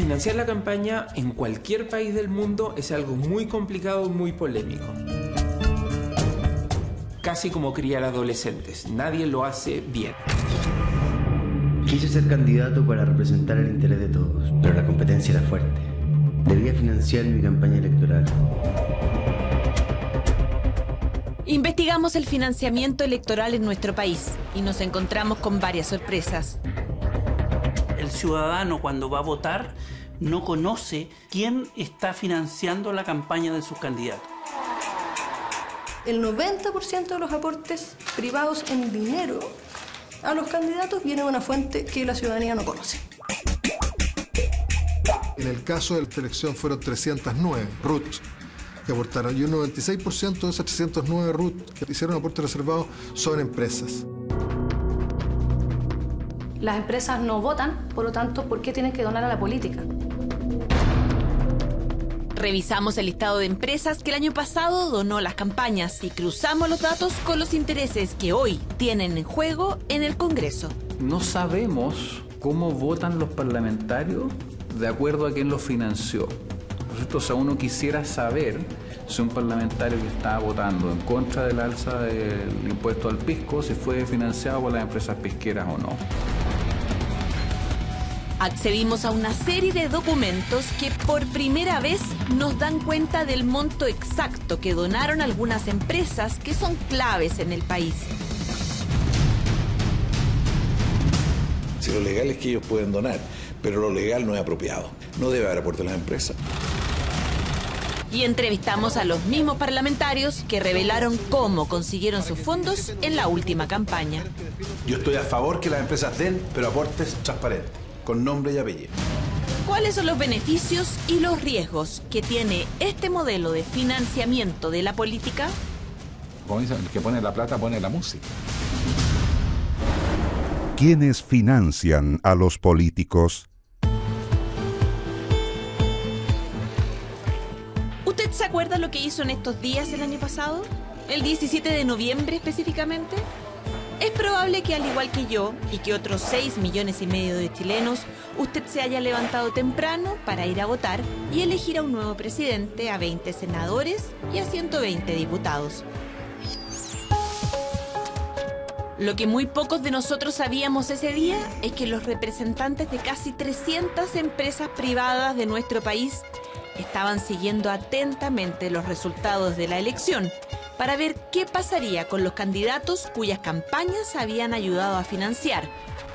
Financiar la campaña en cualquier país del mundo es algo muy complicado y muy polémico. Casi como criar adolescentes. Nadie lo hace bien. Quise ser candidato para representar el interés de todos, pero la competencia era fuerte. Debía financiar mi campaña electoral. Investigamos el financiamiento electoral en nuestro país y nos encontramos con varias sorpresas. El ciudadano, cuando va a votar, no conoce quién está financiando la campaña de sus candidatos. El 90% de los aportes privados en dinero a los candidatos viene de una fuente que la ciudadanía no conoce. En el caso de la elección fueron 309 RUT que aportaron, y un 96% de esas 309 RUT que hicieron aportes reservados son empresas. Las empresas no votan, por lo tanto, ¿por qué tienen que donar a la política? Revisamos el listado de empresas que el año pasado donó las campañas y cruzamos los datos con los intereses que hoy tienen en juego en el Congreso. No sabemos cómo votan los parlamentarios de acuerdo a quién los financió. O sea, uno quisiera saber si un parlamentario que está votando en contra del alza del impuesto al pisco, si fue financiado por las empresas pisqueras o no. Accedimos a una serie de documentos que por primera vez nos dan cuenta del monto exacto que donaron algunas empresas que son claves en el país. Si lo legal es que ellos pueden donar, pero lo legal no es apropiado. No debe haber aporte a las empresas. Y entrevistamos a los mismos parlamentarios que revelaron cómo consiguieron sus fondos en la última campaña. Yo estoy a favor que las empresas den, pero aportes transparentes, con nombre y apellido. ¿Cuáles son los beneficios y los riesgos que tiene este modelo de financiamiento de la política? Como dicen, el que pone la plata pone la música. ¿Quiénes financian a los políticos? ¿Usted se acuerda lo que hizo en estos días el año pasado? ¿El 17 de noviembre específicamente? Es probable que, al igual que yo y que otros 6,5 millones de chilenos, usted se haya levantado temprano para ir a votar y elegir a un nuevo presidente, a 20 senadores y a 120 diputados. Lo que muy pocos de nosotros sabíamos ese día es que los representantes de casi 300 empresas privadas de nuestro país estaban siguiendo atentamente los resultados de la elección para ver qué pasaría con los candidatos cuyas campañas habían ayudado a financiar,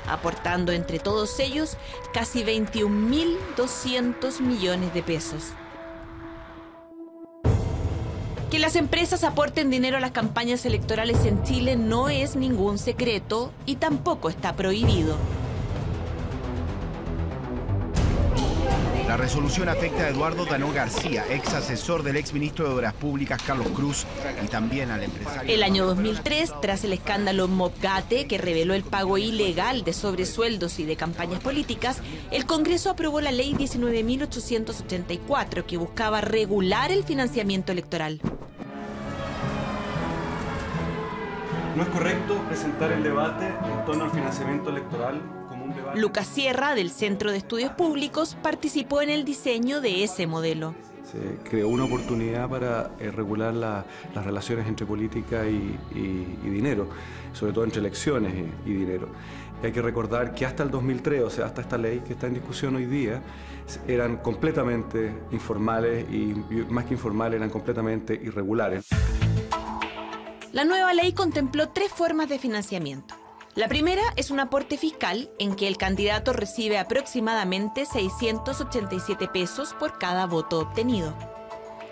aportando entre todos ellos casi 21.200 millones de pesos. Que las empresas aporten dinero a las campañas electorales en Chile no es ningún secreto y tampoco está prohibido. La resolución afecta a Eduardo Danó García, ex asesor del exministro de Obras Públicas Carlos Cruz, y también al empresario... El año 2003, tras el escándalo Mobgate, que reveló el pago ilegal de sobresueldos y de campañas políticas, el Congreso aprobó la ley 19.884, que buscaba regular el financiamiento electoral. No es correcto presentar el debate en torno al financiamiento electoral como un debate... Lucas Sierra, del Centro de Estudios Públicos, participó en el diseño de ese modelo. Se creó una oportunidad para regular las relaciones entre política y dinero, sobre todo entre elecciones y dinero. Y hay que recordar que hasta el 2003, o sea, hasta esta ley que está en discusión hoy día, eran completamente informales y más que informales, eran completamente irregulares. La nueva ley contempló 3 formas de financiamiento. La primera es un aporte fiscal en que el candidato recibe aproximadamente 687 pesos por cada voto obtenido.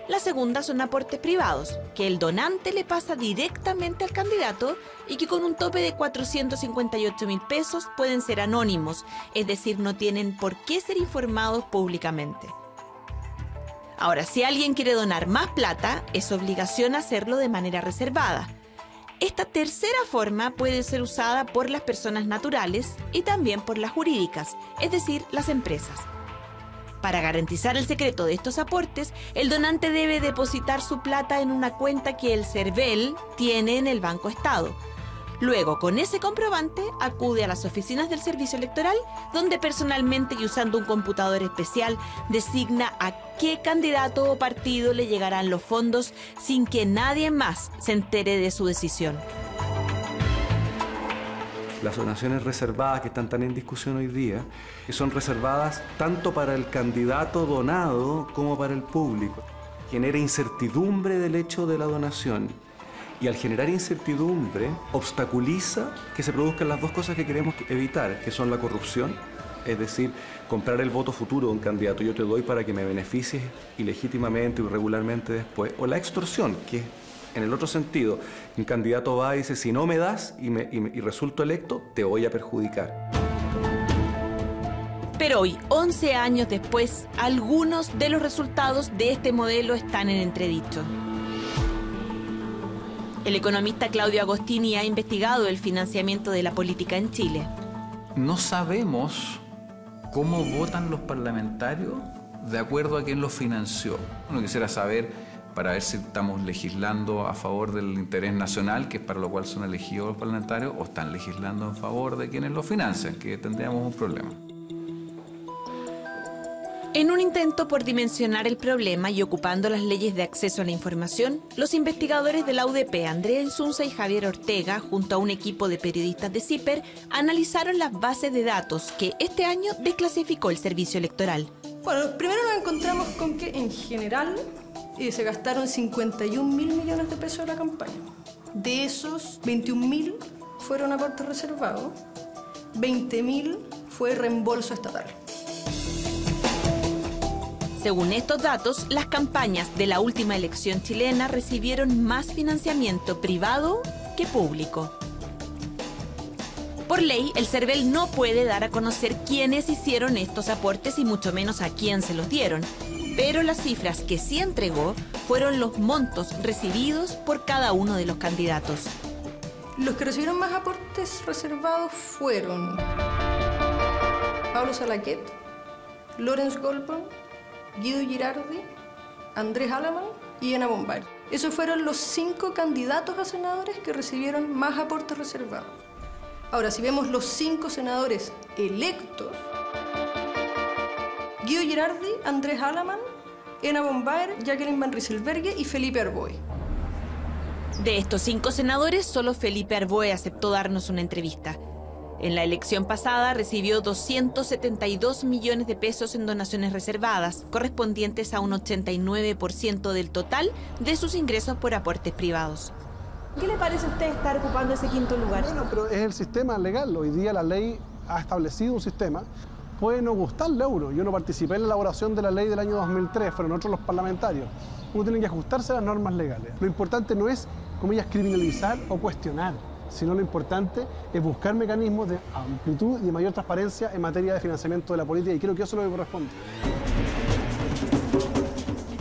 La segunda son aportes privados, que el donante le pasa directamente al candidato y que con un tope de 458.000 pesos pueden ser anónimos, es decir, no tienen por qué ser informados públicamente. Ahora, si alguien quiere donar más plata, es obligación hacerlo de manera reservada. Esta tercera forma puede ser usada por las personas naturales y también por las jurídicas, es decir, las empresas. Para garantizar el secreto de estos aportes, el donante debe depositar su plata en una cuenta que el CERVEL tiene en el Banco Estado. Luego, con ese comprobante, acude a las oficinas del servicio electoral, donde personalmente y usando un computador especial, designa a qué candidato o partido le llegarán los fondos sin que nadie más se entere de su decisión. Las donaciones reservadas que están tan en discusión hoy día, que son reservadas tanto para el candidato donado como para el público. Genera incertidumbre del hecho de la donación y al generar incertidumbre obstaculiza que se produzcan las dos cosas que queremos evitar, que son la corrupción, es decir, comprar el voto futuro de un candidato, yo te doy para que me beneficies ilegítimamente o irregularmente después, o la extorsión, que es en el otro sentido, un candidato va y dice, si no me das y resulto electo, te voy a perjudicar. Pero hoy, 11 años después, algunos de los resultados de este modelo están en entredicho. El economista Claudio Agostini ha investigado el financiamiento de la política en Chile. No sabemos cómo votan los parlamentarios de acuerdo a quién los financió. Uno quisiera saber, para ver si estamos legislando a favor del interés nacional, que es para lo cual son elegidos los parlamentarios, o están legislando a favor de quienes los financian, que tendríamos un problema. En un intento por dimensionar el problema y ocupando las leyes de acceso a la información, los investigadores de la UDP, Andrea Insunza y Javier Ortega, junto a un equipo de periodistas de CIPER, analizaron las bases de datos que este año desclasificó el servicio electoral. Bueno, primero nos encontramos con que en general se gastaron 51.000 millones de pesos en la campaña. De esos, 21.000 fueron aportes reservados, 20.000 fue reembolso estatal. Según estos datos, las campañas de la última elección chilena recibieron más financiamiento privado que público. Por ley, el CERVEL no puede dar a conocer quiénes hicieron estos aportes y mucho menos a quién se los dieron. Pero las cifras que sí entregó fueron los montos recibidos por cada uno de los candidatos. Los que recibieron más aportes reservados fueron Pablo Salaquet, Lorenz Goldborn, Guido Girardi, Andrés Alaman y Ana Bombay. Esos fueron los 5 candidatos a senadores que recibieron más aportes reservados. Ahora, si vemos los 5 senadores electos, Guido Girardi, Andrés Alaman, Ena Bombaer, Jacqueline Van Rieselberghe y Felipe Arboe. De estos 5 senadores, solo Felipe Arboe aceptó darnos una entrevista. En la elección pasada recibió 272 millones de pesos en donaciones reservadas, correspondientes a un 89% del total de sus ingresos por aportes privados. ¿Qué le parece a usted estar ocupando ese 5º lugar? Bueno, pero es el sistema legal. Hoy día la ley ha establecido un sistema. Puede no gustarle a uno. Yo no participé en la elaboración de la ley del año 2003, fueron otros los parlamentarios. Uno tiene que ajustarse a las normas legales. Lo importante no es, comillas, criminalizar o cuestionar, sino lo importante es buscar mecanismos de amplitud y de mayor transparencia en materia de financiamiento de la política, y creo que eso es lo que corresponde.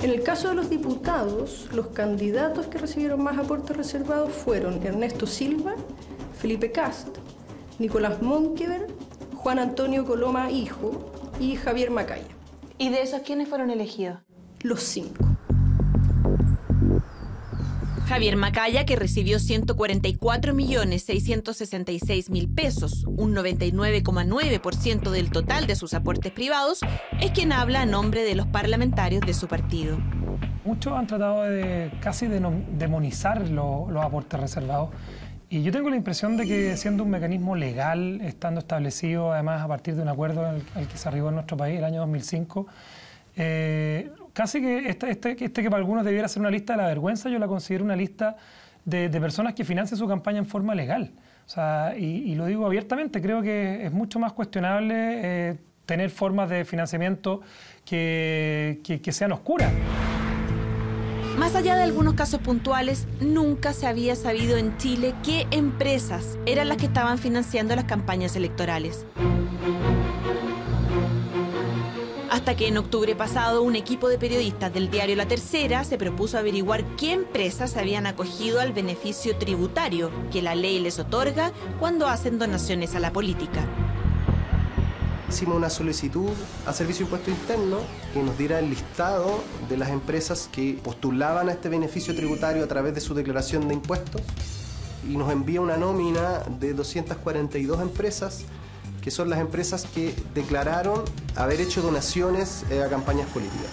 En el caso de los diputados, los candidatos que recibieron más aportes reservados fueron Ernesto Silva, Felipe Kast, Nicolás Monkever, Juan Antonio Coloma Hijo y Javier Macaya. ¿Y de esos quiénes fueron elegidos? Los 5. Javier Macaya, que recibió 144.666.000 pesos, un 99,9% del total de sus aportes privados, es quien habla a nombre de los parlamentarios de su partido. Muchos han tratado de casi demonizar los aportes reservados. Y yo tengo la impresión de que siendo un mecanismo legal, estando establecido además a partir de un acuerdo al que se arribó en nuestro país el año 2005, casi que este que para algunos debiera ser una lista de la vergüenza, yo la considero una lista de personas que financian su campaña en forma legal. O sea, y lo digo abiertamente, creo que es mucho más cuestionable tener formas de financiamiento que sean oscuras. Más allá de algunos casos puntuales, nunca se había sabido en Chile qué empresas eran las que estaban financiando las campañas electorales. Hasta que en octubre pasado, un equipo de periodistas del diario La Tercera se propuso averiguar qué empresas se habían acogido al beneficio tributario que la ley les otorga cuando hacen donaciones a la política. Hicimos una solicitud a Servicio de Impuesto Interno que nos diera el listado de las empresas que postulaban a este beneficio tributario a través de su declaración de impuestos y nos envía una nómina de 242 empresas, que son las empresas que declararon haber hecho donaciones a campañas políticas.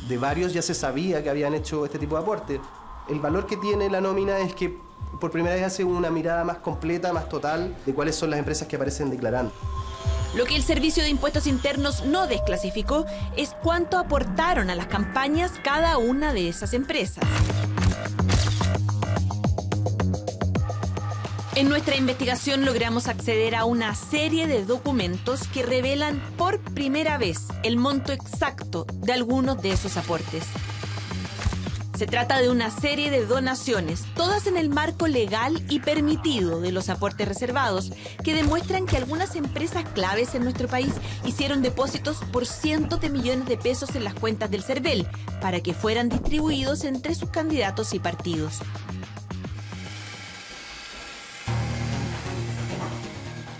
De varios ya se sabía que habían hecho este tipo de aportes. El valor que tiene la nómina es que por primera vez hace una mirada más completa, más total, de cuáles son las empresas que aparecen declarando. Lo que el Servicio de Impuestos Internos no desclasificó es cuánto aportaron a las campañas cada una de esas empresas. En nuestra investigación logramos acceder a una serie de documentos que revelan por primera vez el monto exacto de algunos de esos aportes. Se trata de una serie de donaciones, todas en el marco legal y permitido de los aportes reservados, que demuestran que algunas empresas claves en nuestro país hicieron depósitos por cientos de millones de pesos en las cuentas del CERVEL para que fueran distribuidos entre sus candidatos y partidos.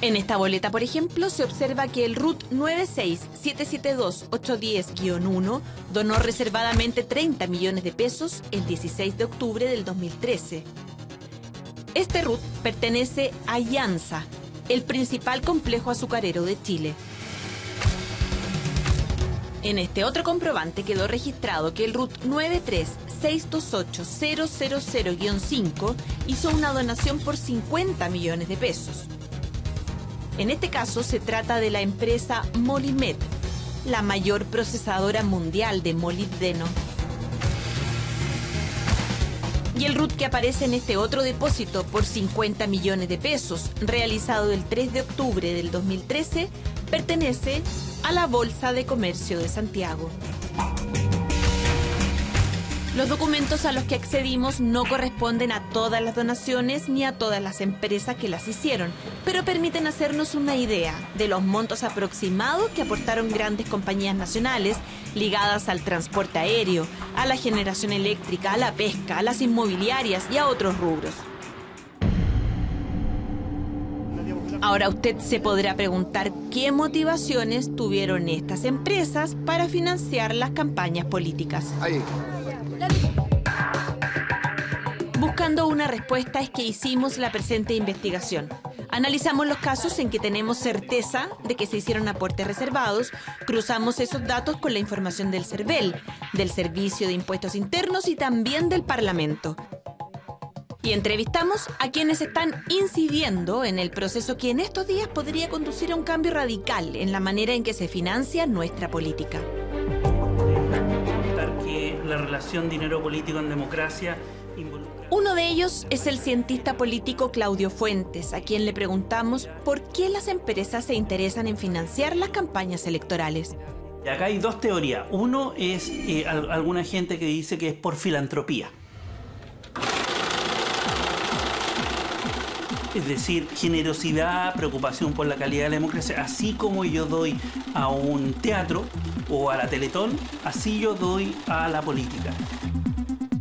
En esta boleta, por ejemplo, se observa que el RUT 96772-810-1 donó reservadamente 30 millones de pesos el 16 de octubre del 2013. Este RUT pertenece a Yansa, el principal complejo azucarero de Chile. En este otro comprobante quedó registrado que el RUT 93628-000-5 hizo una donación por 50 millones de pesos. En este caso se trata de la empresa Molimed, la mayor procesadora mundial de molibdeno. Y el RUT que aparece en este otro depósito por 50 millones de pesos, realizado el 3 de octubre del 2013, pertenece a la Bolsa de Comercio de Santiago. Los documentos a los que accedimos no corresponden a todas las donaciones ni a todas las empresas que las hicieron, pero permiten hacernos una idea de los montos aproximados que aportaron grandes compañías nacionales ligadas al transporte aéreo, a la generación eléctrica, a la pesca, a las inmobiliarias y a otros rubros. Ahora usted se podrá preguntar qué motivaciones tuvieron estas empresas para financiar las campañas políticas. Buscando una respuesta es que hicimos la presente investigación. Analizamos los casos en que tenemos certeza de que se hicieron aportes reservados, cruzamos esos datos con la información del CERVEL, del Servicio de Impuestos Internos y también del Parlamento. Y entrevistamos a quienes están incidiendo en el proceso que en estos días podría conducir a un cambio radical en la manera en que se financia nuestra política. Que la relación dinero político en democracia involucra... Uno de ellos es el cientista político Claudio Fuentes, a quien le preguntamos por qué las empresas se interesan en financiar las campañas electorales. Y acá hay dos teorías. Uno es alguna gente que dice que es por filantropía. Es decir, generosidad, preocupación por la calidad de la democracia. Así como yo doy a un teatro o a la Teletón, así yo doy a la política.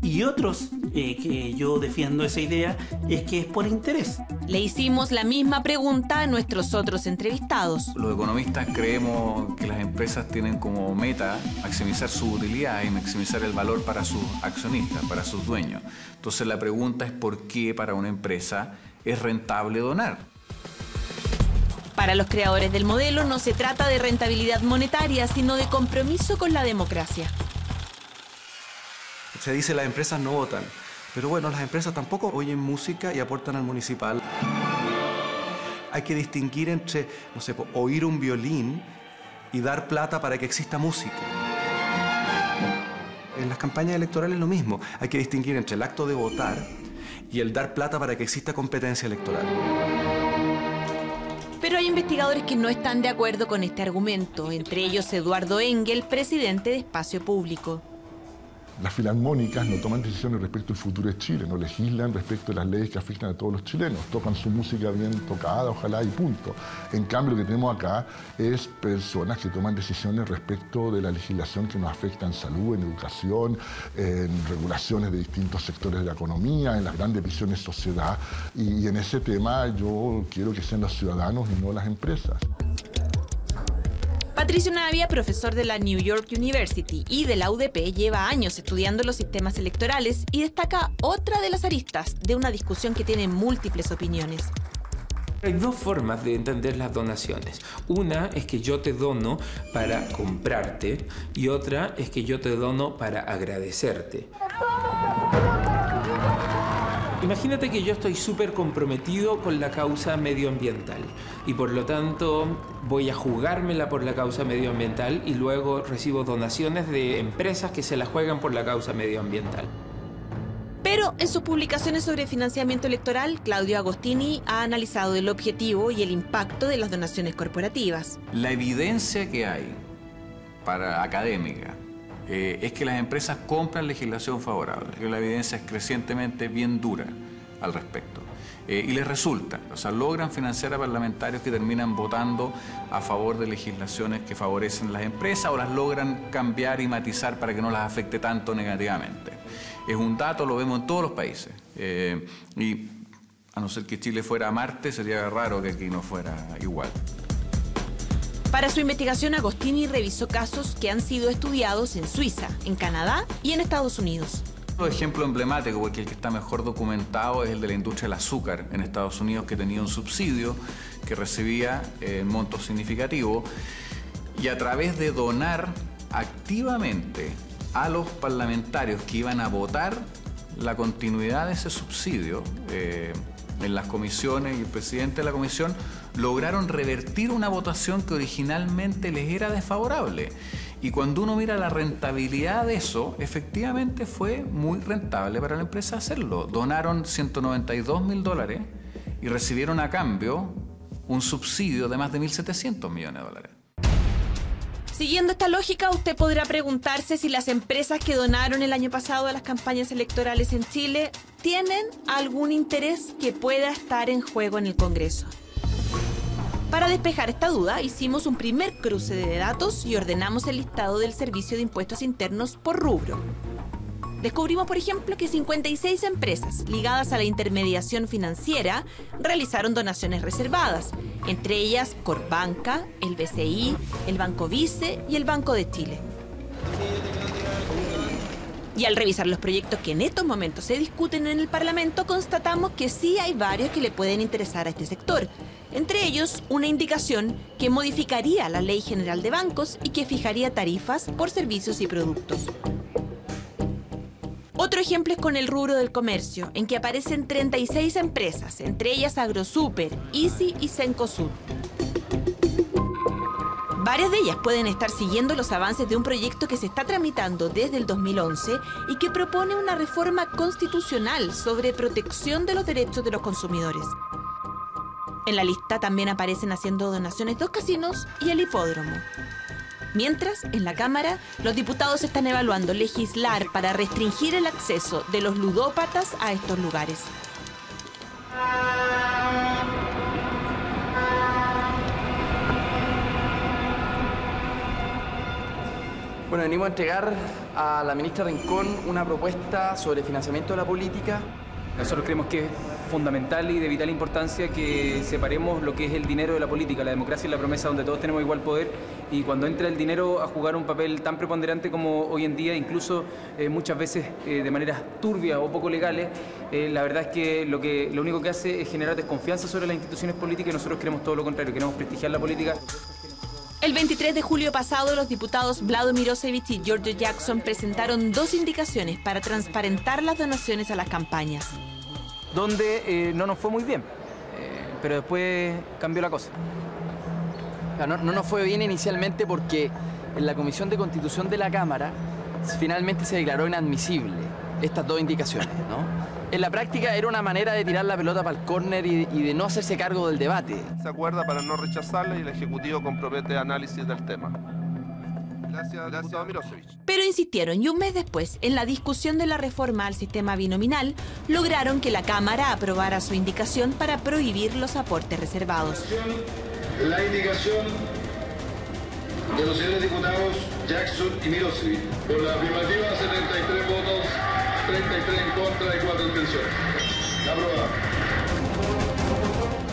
Y otros, que yo defiendo esa idea, es que es por interés. Le hicimos la misma pregunta a nuestros otros entrevistados. Los economistas creemos que las empresas tienen como meta maximizar su utilidad y maximizar el valor para sus accionistas, para sus dueños. Entonces la pregunta es por qué para una empresa es rentable donar. Para los creadores del modelo no se trata de rentabilidad monetaria, sino de compromiso con la democracia. Se dice las empresas no votan, pero bueno, las empresas tampoco oyen música y aportan al municipal. Hay que distinguir entre, no sé, oír un violín y dar plata para que exista música. En las campañas electorales es lo mismo. Hay que distinguir entre el acto de votar y el dar plata para que exista competencia electoral. Pero hay investigadores que no están de acuerdo con este argumento, entre ellos Eduardo Engel, presidente de Espacio Público. Las filarmónicas no toman decisiones respecto al futuro de Chile, no legislan respecto a las leyes que afectan a todos los chilenos, tocan su música bien tocada, ojalá, y punto. En cambio, lo que tenemos acá es personas que toman decisiones respecto de la legislación que nos afecta en salud, en educación, en regulaciones de distintos sectores de la economía, en las grandes visiones de sociedad, y en ese tema yo quiero que sean los ciudadanos y no las empresas. Patricio Navia, profesor de la New York University y de la UDP, lleva años estudiando los sistemas electorales y destaca otra de las aristas de una discusión que tiene múltiples opiniones. Hay dos formas de entender las donaciones. Una es que yo te dono para comprarte y otra es que yo te dono para agradecerte. Imagínate que yo estoy súper comprometido con la causa medioambiental y por lo tanto voy a jugármela por la causa medioambiental y luego recibo donaciones de empresas que se la juegan por la causa medioambiental. Pero en sus publicaciones sobre financiamiento electoral, Claudio Agostini ha analizado el objetivo y el impacto de las donaciones corporativas. La evidencia que hay académica es que las empresas compran legislación favorable. La evidencia es crecientemente bien dura al respecto. Y les resulta, o sea, logran financiar a parlamentarios que terminan votando a favor de legislaciones que favorecen las empresas o las logran cambiar y matizar para que no las afecte tanto negativamente. Es un dato, lo vemos en todos los países. Y a no ser que Chile fuera a Marte, sería raro que aquí no fuera igual. Para su investigación, Agostini revisó casos que han sido estudiados en Suiza, en Canadá y en Estados Unidos. Un ejemplo emblemático, porque el que está mejor documentado es el de la industria del azúcar en Estados Unidos, que tenía un subsidio que recibía montos significativos y a través de donar activamente a los parlamentarios que iban a votar la continuidad de ese subsidio en las comisiones y el presidente de la comisión lograron revertir una votación que originalmente les era desfavorable. Y cuando uno mira la rentabilidad de eso, efectivamente fue muy rentable para la empresa hacerlo. Donaron $192.000 y recibieron a cambio un subsidio de más de $1.700 millones. Siguiendo esta lógica, usted podrá preguntarse si las empresas que donaron el año pasado a las campañas electorales en Chile tienen algún interés que pueda estar en juego en el Congreso. Para despejar esta duda, hicimos un primer cruce de datos y ordenamos el listado del Servicio de Impuestos Internos por rubro. Descubrimos, por ejemplo, que 56 empresas ligadas a la intermediación financiera realizaron donaciones reservadas, entre ellas Corbanca, el BCI, el Banco Vice y el Banco de Chile. Y al revisar los proyectos que en estos momentos se discuten en el Parlamento, constatamos que sí hay varios que le pueden interesar a este sector. Entre ellos, una indicación que modificaría la Ley General de Bancos y que fijaría tarifas por servicios y productos. Otro ejemplo es con el rubro del comercio, en que aparecen 36 empresas, entre ellas Agrosuper, Easy y Cencosud. Varias de ellas pueden estar siguiendo los avances de un proyecto que se está tramitando desde el 2011 y que propone una reforma constitucional sobre protección de los derechos de los consumidores. En la lista también aparecen haciendo donaciones 2 casinos y el hipódromo. Mientras, en la Cámara, los diputados están evaluando legislar para restringir el acceso de los ludópatas a estos lugares. Bueno, venimos a entregar a la ministra Rincón una propuesta sobre financiamiento de la política. Nosotros creemos que es fundamental y de vital importancia que separemos lo que es el dinero de la política. La democracia es la promesa donde todos tenemos igual poder y cuando entra el dinero a jugar un papel tan preponderante como hoy en día, incluso muchas veces de maneras turbias o poco legales, la verdad es que lo único que hace es generar desconfianza sobre las instituciones políticas y nosotros queremos todo lo contrario, queremos prestigiar la política. El 23 de julio pasado, los diputados Vlado Mirosevic y Giorgio Jackson presentaron 2 indicaciones para transparentar las donaciones a las campañas. Donde no nos fue muy bien, pero después cambió la cosa. No nos fue bien inicialmente porque en la Comisión de Constitución de la Cámara finalmente se declaró inadmisible estas 2 indicaciones, ¿no? En la práctica era una manera de tirar la pelota para el córner y de no hacerse cargo del debate. Se acuerda para no rechazarla y el Ejecutivo compromete análisis del tema. Gracias, diputado Mirosevic. Pero insistieron y un mes después, en la discusión de la reforma al sistema binominal, lograron que la Cámara aprobara su indicación para prohibir los aportes reservados. La indicación de los señores diputados Jackson y Mirosevic. Por la afirmativa, 73 votos, 33 en contra y 4 abstenciones. Aprobado.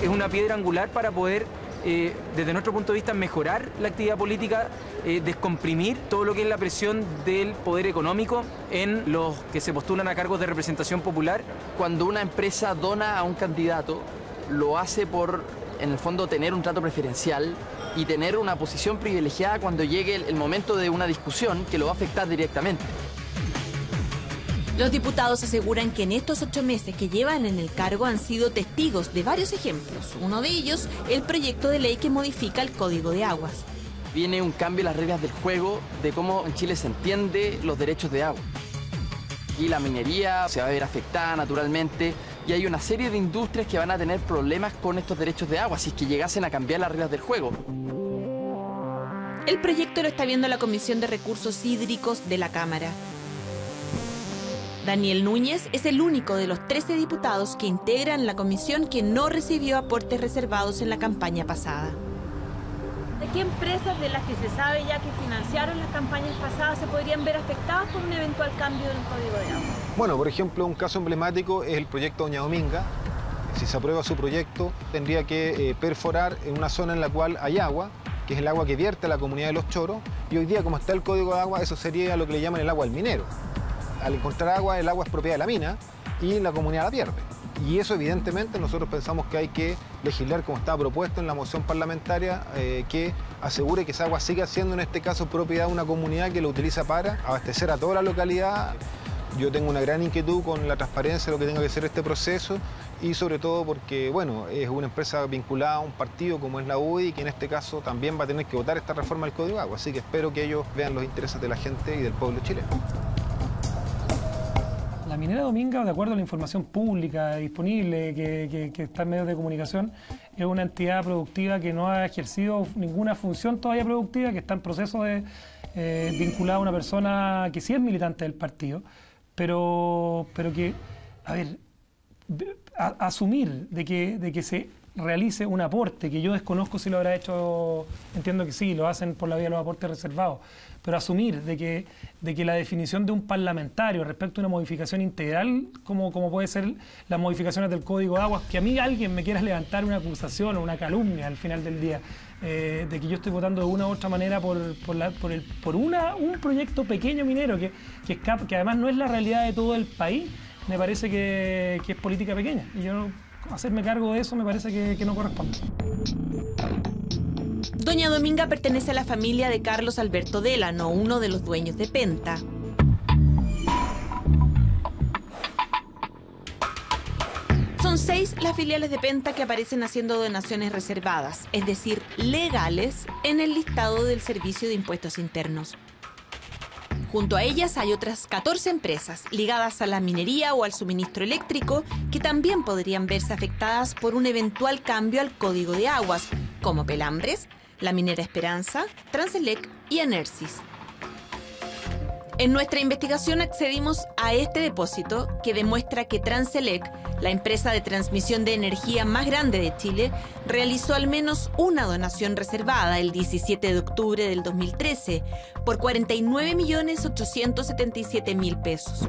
Es una piedra angular para poder desde nuestro punto de vista, mejorar la actividad política, descomprimir todo lo que es la presión del poder económico en los que se postulan a cargos de representación popular. Cuando una empresa dona a un candidato, lo hace por, en el fondo, tener un trato preferencial y tener una posición privilegiada cuando llegue el momento de una discusión que lo va a afectar directamente. Los diputados aseguran que en estos 8 meses que llevan en el cargo han sido testigos de varios ejemplos. Uno de ellos, el proyecto de ley que modifica el Código de Aguas. Viene un cambio en las reglas del juego de cómo en Chile se entiende los derechos de agua. Y la minería se va a ver afectada naturalmente y hay una serie de industrias que van a tener problemas con estos derechos de agua si es que llegasen a cambiar las reglas del juego. El proyecto lo está viendo la Comisión de Recursos Hídricos de la Cámara. Daniel Núñez es el único de los 13 diputados que integran la comisión que no recibió aportes reservados en la campaña pasada. ¿De qué empresas de las que se sabe ya que financiaron las campañas pasadas se podrían ver afectadas por un eventual cambio en el Código de Agua? Bueno, por ejemplo, un caso emblemático es el proyecto Doña Dominga. Si se aprueba su proyecto, tendría que perforar en una zona en la cual hay agua, que es el agua que vierte a la comunidad de Los Choros, y hoy día, como está el Código de Agua, eso sería lo que le llaman el agua del minero. Al encontrar agua, el agua es propiedad de la mina y la comunidad la pierde. Y eso, evidentemente, nosotros pensamos que hay que legislar como está propuesto en la moción parlamentaria, que asegure que esa agua siga siendo, en este caso, propiedad de una comunidad que lo utiliza para abastecer a toda la localidad. Yo tengo una gran inquietud con la transparencia de lo que tenga que ser este proceso y sobre todo porque, bueno, es una empresa vinculada a un partido como es la UDI, que en este caso también va a tener que votar esta reforma del Código de Agua. Así que espero que ellos vean los intereses de la gente y del pueblo chileno. La minera Dominga, de acuerdo a la información pública disponible que está en medios de comunicación, es una entidad productiva que no ha ejercido ninguna función todavía productiva, que está en proceso de vincular a una persona que sí es militante del partido, pero que, a ver, asumir de que se realice un aporte, que yo desconozco si lo habrá hecho, entiendo que sí, lo hacen por la vía de los aportes reservados, pero asumir de que la definición de un parlamentario respecto a una modificación integral, como puede ser las modificaciones del Código de Aguas, que a mí alguien me quiera levantar una acusación o una calumnia al final del día, de que yo estoy votando de una u otra manera por un proyecto pequeño minero que además no es la realidad de todo el país, me parece que es política pequeña. Y yo hacerme cargo de eso me parece que no corresponde. Doña Dominga pertenece a la familia de Carlos Alberto Delano, uno de los dueños de Penta. Son 6 las filiales de Penta que aparecen haciendo donaciones reservadas, es decir, legales, en el listado del Servicio de Impuestos Internos. Junto a ellas hay otras 14 empresas ligadas a la minería o al suministro eléctrico que también podrían verse afectadas por un eventual cambio al Código de Aguas, como Pelambres, la minera Esperanza, Transelec y Enersys. En nuestra investigación accedimos a este depósito que demuestra que Transelec, la empresa de transmisión de energía más grande de Chile, realizó al menos una donación reservada el 17 de octubre del 2013 por 49.877.000 pesos.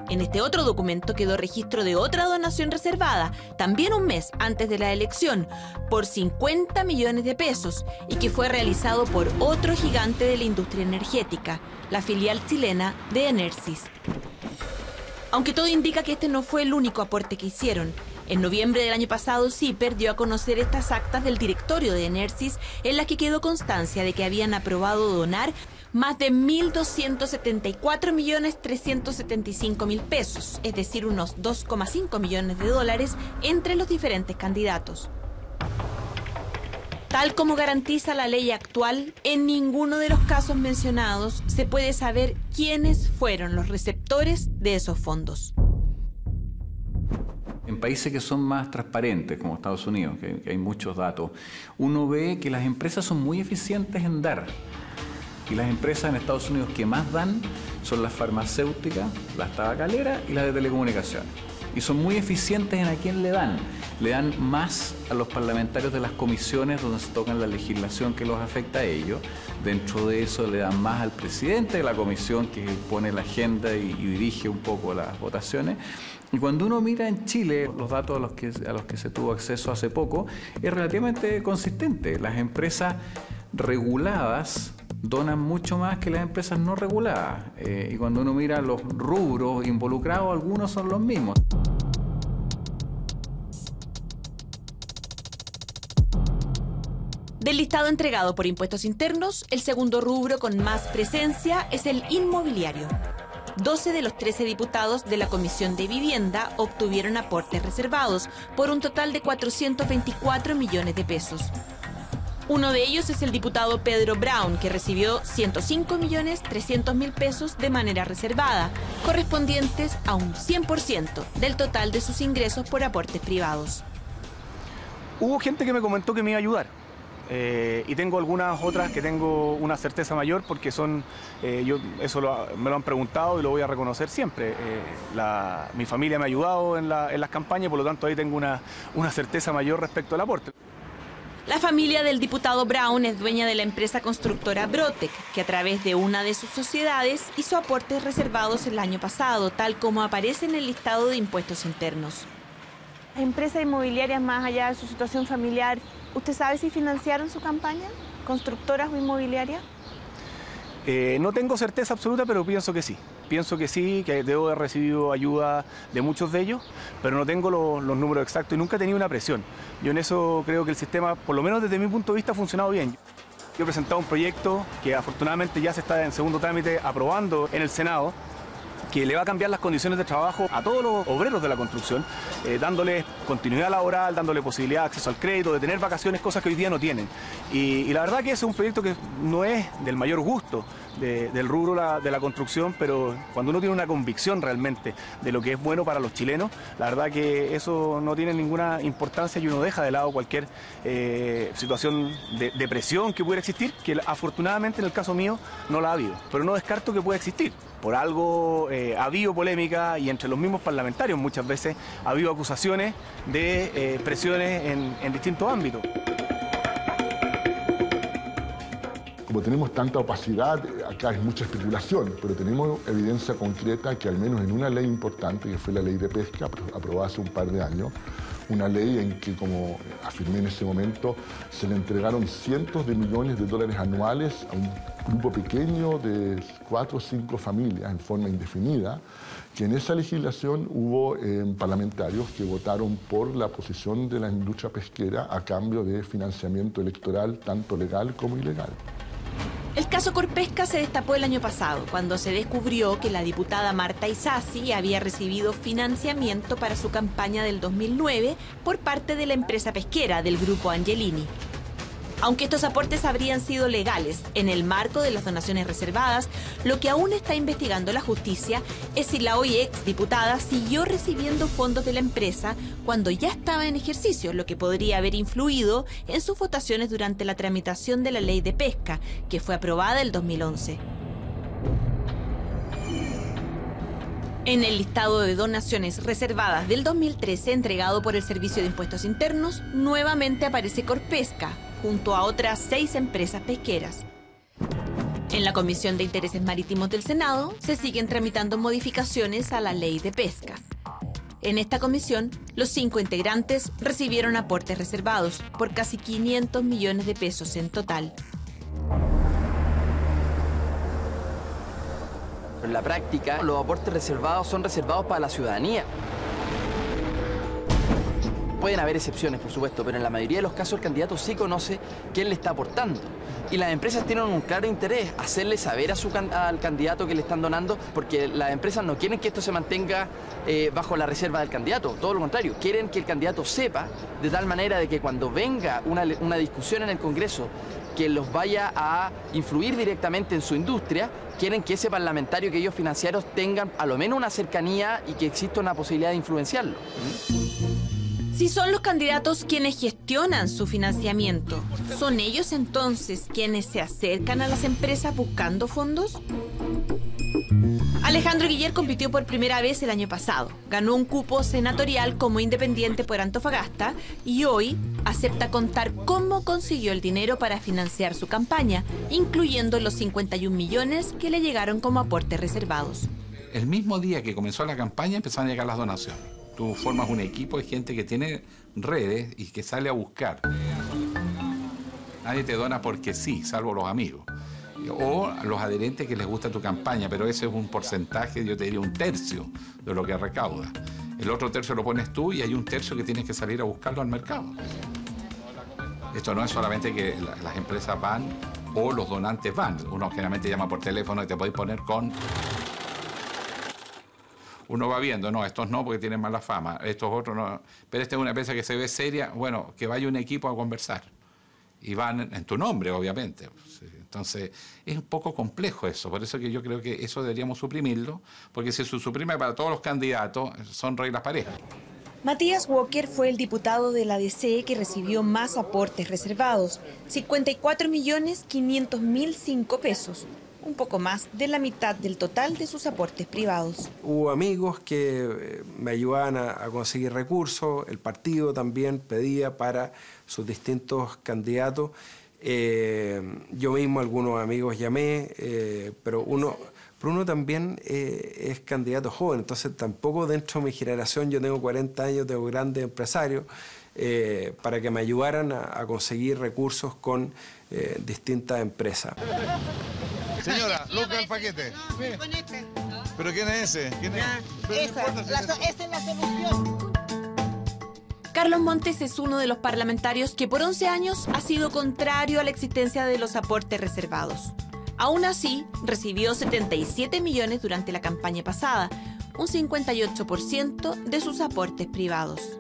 En este otro documento quedó registro de otra donación reservada, también un mes antes de la elección, por 50 millones de pesos y que fue realizado por otro gigante de la industria energética, la filial chilena de Enersys. Aunque todo indica que este no fue el único aporte que hicieron, en noviembre del año pasado CIPER dio a conocer estas actas del directorio de Enersys en las que quedó constancia de que habían aprobado donar más de 1.274.375.000 pesos, es decir, unos 2,5 millones de dólares entre los diferentes candidatos. Tal como garantiza la ley actual, en ninguno de los casos mencionados se puede saber quiénes fueron los receptores de esos fondos. En países que son más transparentes, como Estados Unidos, que hay muchos datos, uno ve que las empresas son muy eficientes en dar. Y las empresas en Estados Unidos que más dan son las farmacéuticas, las tabacaleras y las de telecomunicaciones. y son muy eficientes en a quién le dan. Le dan más a los parlamentarios de las comisiones donde se tocan la legislación que los afecta a ellos. Dentro de eso le dan más al presidente de la comisión, que pone la agenda y dirige un poco las votaciones. Y cuando uno mira en Chile los datos a los que se tuvo acceso hace poco, es relativamente consistente. Las empresas reguladas donan mucho más que las empresas no reguladas. Y cuando uno mira los rubros involucrados, algunos son los mismos. Del listado entregado por Impuestos Internos, el segundo rubro con más presencia es el inmobiliario. 12 de los 13 diputados de la Comisión de Vivienda obtuvieron aportes reservados por un total de 424 millones de pesos. Uno de ellos es el diputado Pedro Brown, que recibió 105.300.000 pesos de manera reservada, correspondientes a un 100% del total de sus ingresos por aportes privados. Hubo gente que me comentó que me iba a ayudar. Y tengo algunas otras que tengo una certeza mayor porque son, me lo han preguntado y lo voy a reconocer siempre. Mi familia me ha ayudado en las campañas, por lo tanto ahí tengo una certeza mayor respecto al aporte. La familia del diputado Brown es dueña de la empresa constructora Brotec, que a través de una de sus sociedades hizo aportes reservados el año pasado, tal como aparece en el listado de Impuestos Internos. Empresas inmobiliarias, más allá de su situación familiar, ¿usted sabe si financiaron su campaña? ¿Constructoras o inmobiliarias? No tengo certeza absoluta, pero pienso que sí. Pienso que sí, que debo haber recibido ayuda de muchos de ellos, pero no tengo los números exactos y nunca he tenido una presión. Yo en eso creo que el sistema, por lo menos desde mi punto de vista, ha funcionado bien. Yo he presentado un proyecto que afortunadamente ya se está en segundo trámite aprobando en el Senado, que le va a cambiar las condiciones de trabajo a todos los obreros de la construcción, dándoles continuidad laboral, dándole posibilidad de acceso al crédito, de tener vacaciones, cosas que hoy día no tienen. Y la verdad que ese es un proyecto que no es del mayor gusto del rubro de la construcción, pero cuando uno tiene una convicción realmente de lo que es bueno para los chilenos, la verdad que eso no tiene ninguna importancia y uno deja de lado cualquier situación de presión que pudiera existir, que afortunadamente en el caso mío no la ha habido, pero no descarto que pueda existir. Por algo ha habido polémica y entre los mismos parlamentarios muchas veces ha habido acusaciones de presiones en distintos ámbitos. Como tenemos tanta opacidad, acá hay mucha especulación, pero tenemos evidencia concreta que al menos en una ley importante, que fue la ley de pesca, aprobada hace un par de años, una ley en que, como afirmé en ese momento, se le entregaron cientos de millones de dólares anuales a un grupo pequeño de 4 o 5 familias en forma indefinida, que en esa legislación hubo parlamentarios que votaron por la posición de la industria pesquera a cambio de financiamiento electoral, tanto legal como ilegal. El caso Corpesca se destapó el año pasado, cuando se descubrió que la diputada Marta Isasi había recibido financiamiento para su campaña del 2009 por parte de la empresa pesquera del grupo Angelini. Aunque estos aportes habrían sido legales en el marco de las donaciones reservadas, lo que aún está investigando la justicia es si la hoy exdiputada siguió recibiendo fondos de la empresa cuando ya estaba en ejercicio, lo que podría haber influido en sus votaciones durante la tramitación de la ley de pesca, que fue aprobada en 2011. En el listado de donaciones reservadas del 2013 entregado por el Servicio de Impuestos Internos, nuevamente aparece Corpesca, junto a otras 6 empresas pesqueras. En la Comisión de Intereses Marítimos del Senado se siguen tramitando modificaciones a la ley de pesca. En esta comisión, los 5 integrantes recibieron aportes reservados por casi 500 millones de pesos en total. En la práctica, los aportes reservados son reservados para la ciudadanía. Pueden haber excepciones, por supuesto, pero en la mayoría de los casos el candidato sí conoce quién le está aportando. Y las empresas tienen un claro interés, hacerle saber al candidato que le están donando, porque las empresas no quieren que esto se mantenga bajo la reserva del candidato, todo lo contrario, quieren que el candidato sepa, de tal manera de que cuando venga una discusión en el Congreso que los vaya a influir directamente en su industria, quieren que ese parlamentario que ellos financiaron tengan a lo menos una cercanía y que exista una posibilidad de influenciarlo. Si son los candidatos quienes gestionan su financiamiento, ¿son ellos entonces quienes se acercan a las empresas buscando fondos? Alejandro Guiller compitió por primera vez el año pasado. Ganó un cupo senatorial como independiente por Antofagasta y hoy acepta contar cómo consiguió el dinero para financiar su campaña, incluyendo los 51 millones que le llegaron como aportes reservados. El mismo día que comenzó la campaña empezaron a llegar las donaciones. Tú formas un equipo de gente que tiene redes y que sale a buscar. Nadie te dona porque sí, salvo los amigos. O los adherentes que les gusta tu campaña, pero ese es un porcentaje, yo te diría un tercio de lo que recauda. El otro tercio lo pones tú y hay un tercio que tienes que salir a buscarlo al mercado. Esto no es solamente que las empresas van o los donantes van. Uno generalmente llama por teléfono y te podéis poner con... Uno va viendo, no, estos no porque tienen mala fama, estos otros no. Pero esta es una empresa que se ve seria, bueno, que vaya un equipo a conversar. Y van en tu nombre, obviamente. Entonces, es un poco complejo eso. Por eso que yo creo que eso deberíamos suprimirlo, porque si se suprime para todos los candidatos, son reglas parejas. Matías Walker fue el diputado de la DC que recibió más aportes reservados, 54.500.005 pesos, un poco más de la mitad del total de sus aportes privados. Hubo amigos que me ayudaban a conseguir recursos, el partido también pedía para sus distintos candidatos. Yo mismo algunos amigos llamé, pero uno también es candidato joven, entonces tampoco dentro de mi generación, yo tengo 40 años, tengo grandes empresarios, para que me ayudaran a conseguir recursos con distintas empresas. Señora, Luca el paquete. ¿Pero quién es ese? ¿Quién es? Esa es la solución. Carlos Montes es uno de los parlamentarios que por 11 años ha sido contrario a la existencia de los aportes reservados. Aún así, recibió 77 millones durante la campaña pasada, un 58% de sus aportes privados.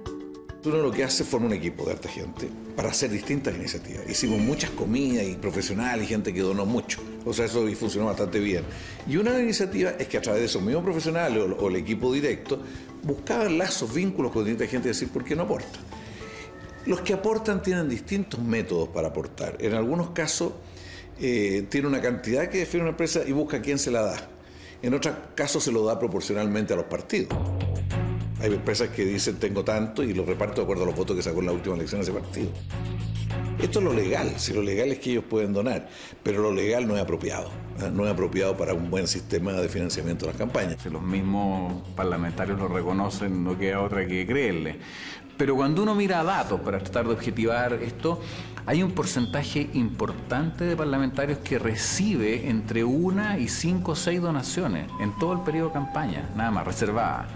Uno lo que hace es formar un equipo de harta gente para hacer distintas iniciativas. Hicimos muchas comidas y profesionales y gente que donó mucho. O sea, eso funcionó bastante bien. Y una iniciativa es que a través de esos mismos profesionales o el equipo directo buscaban lazos, vínculos con distinta gente y decir, ¿por qué no aporta? Los que aportan tienen distintos métodos para aportar. En algunos casos tiene una cantidad que define una empresa y busca a quién se la da. En otros casos se lo da proporcionalmente a los partidos. Hay empresas que dicen tengo tanto y lo reparto de acuerdo a los votos que sacó en la última elección ese partido. Esto es lo legal, si lo legal es que ellos pueden donar, pero lo legal no es apropiado. No es apropiado para un buen sistema de financiamiento de las campañas. Si los mismos parlamentarios lo reconocen, no queda otra que creerle. Pero cuando uno mira datos para tratar de objetivar esto, hay un porcentaje importante de parlamentarios que recibe entre 1 y 5 o 6 donaciones en todo el periodo de campaña, nada más, reservadas.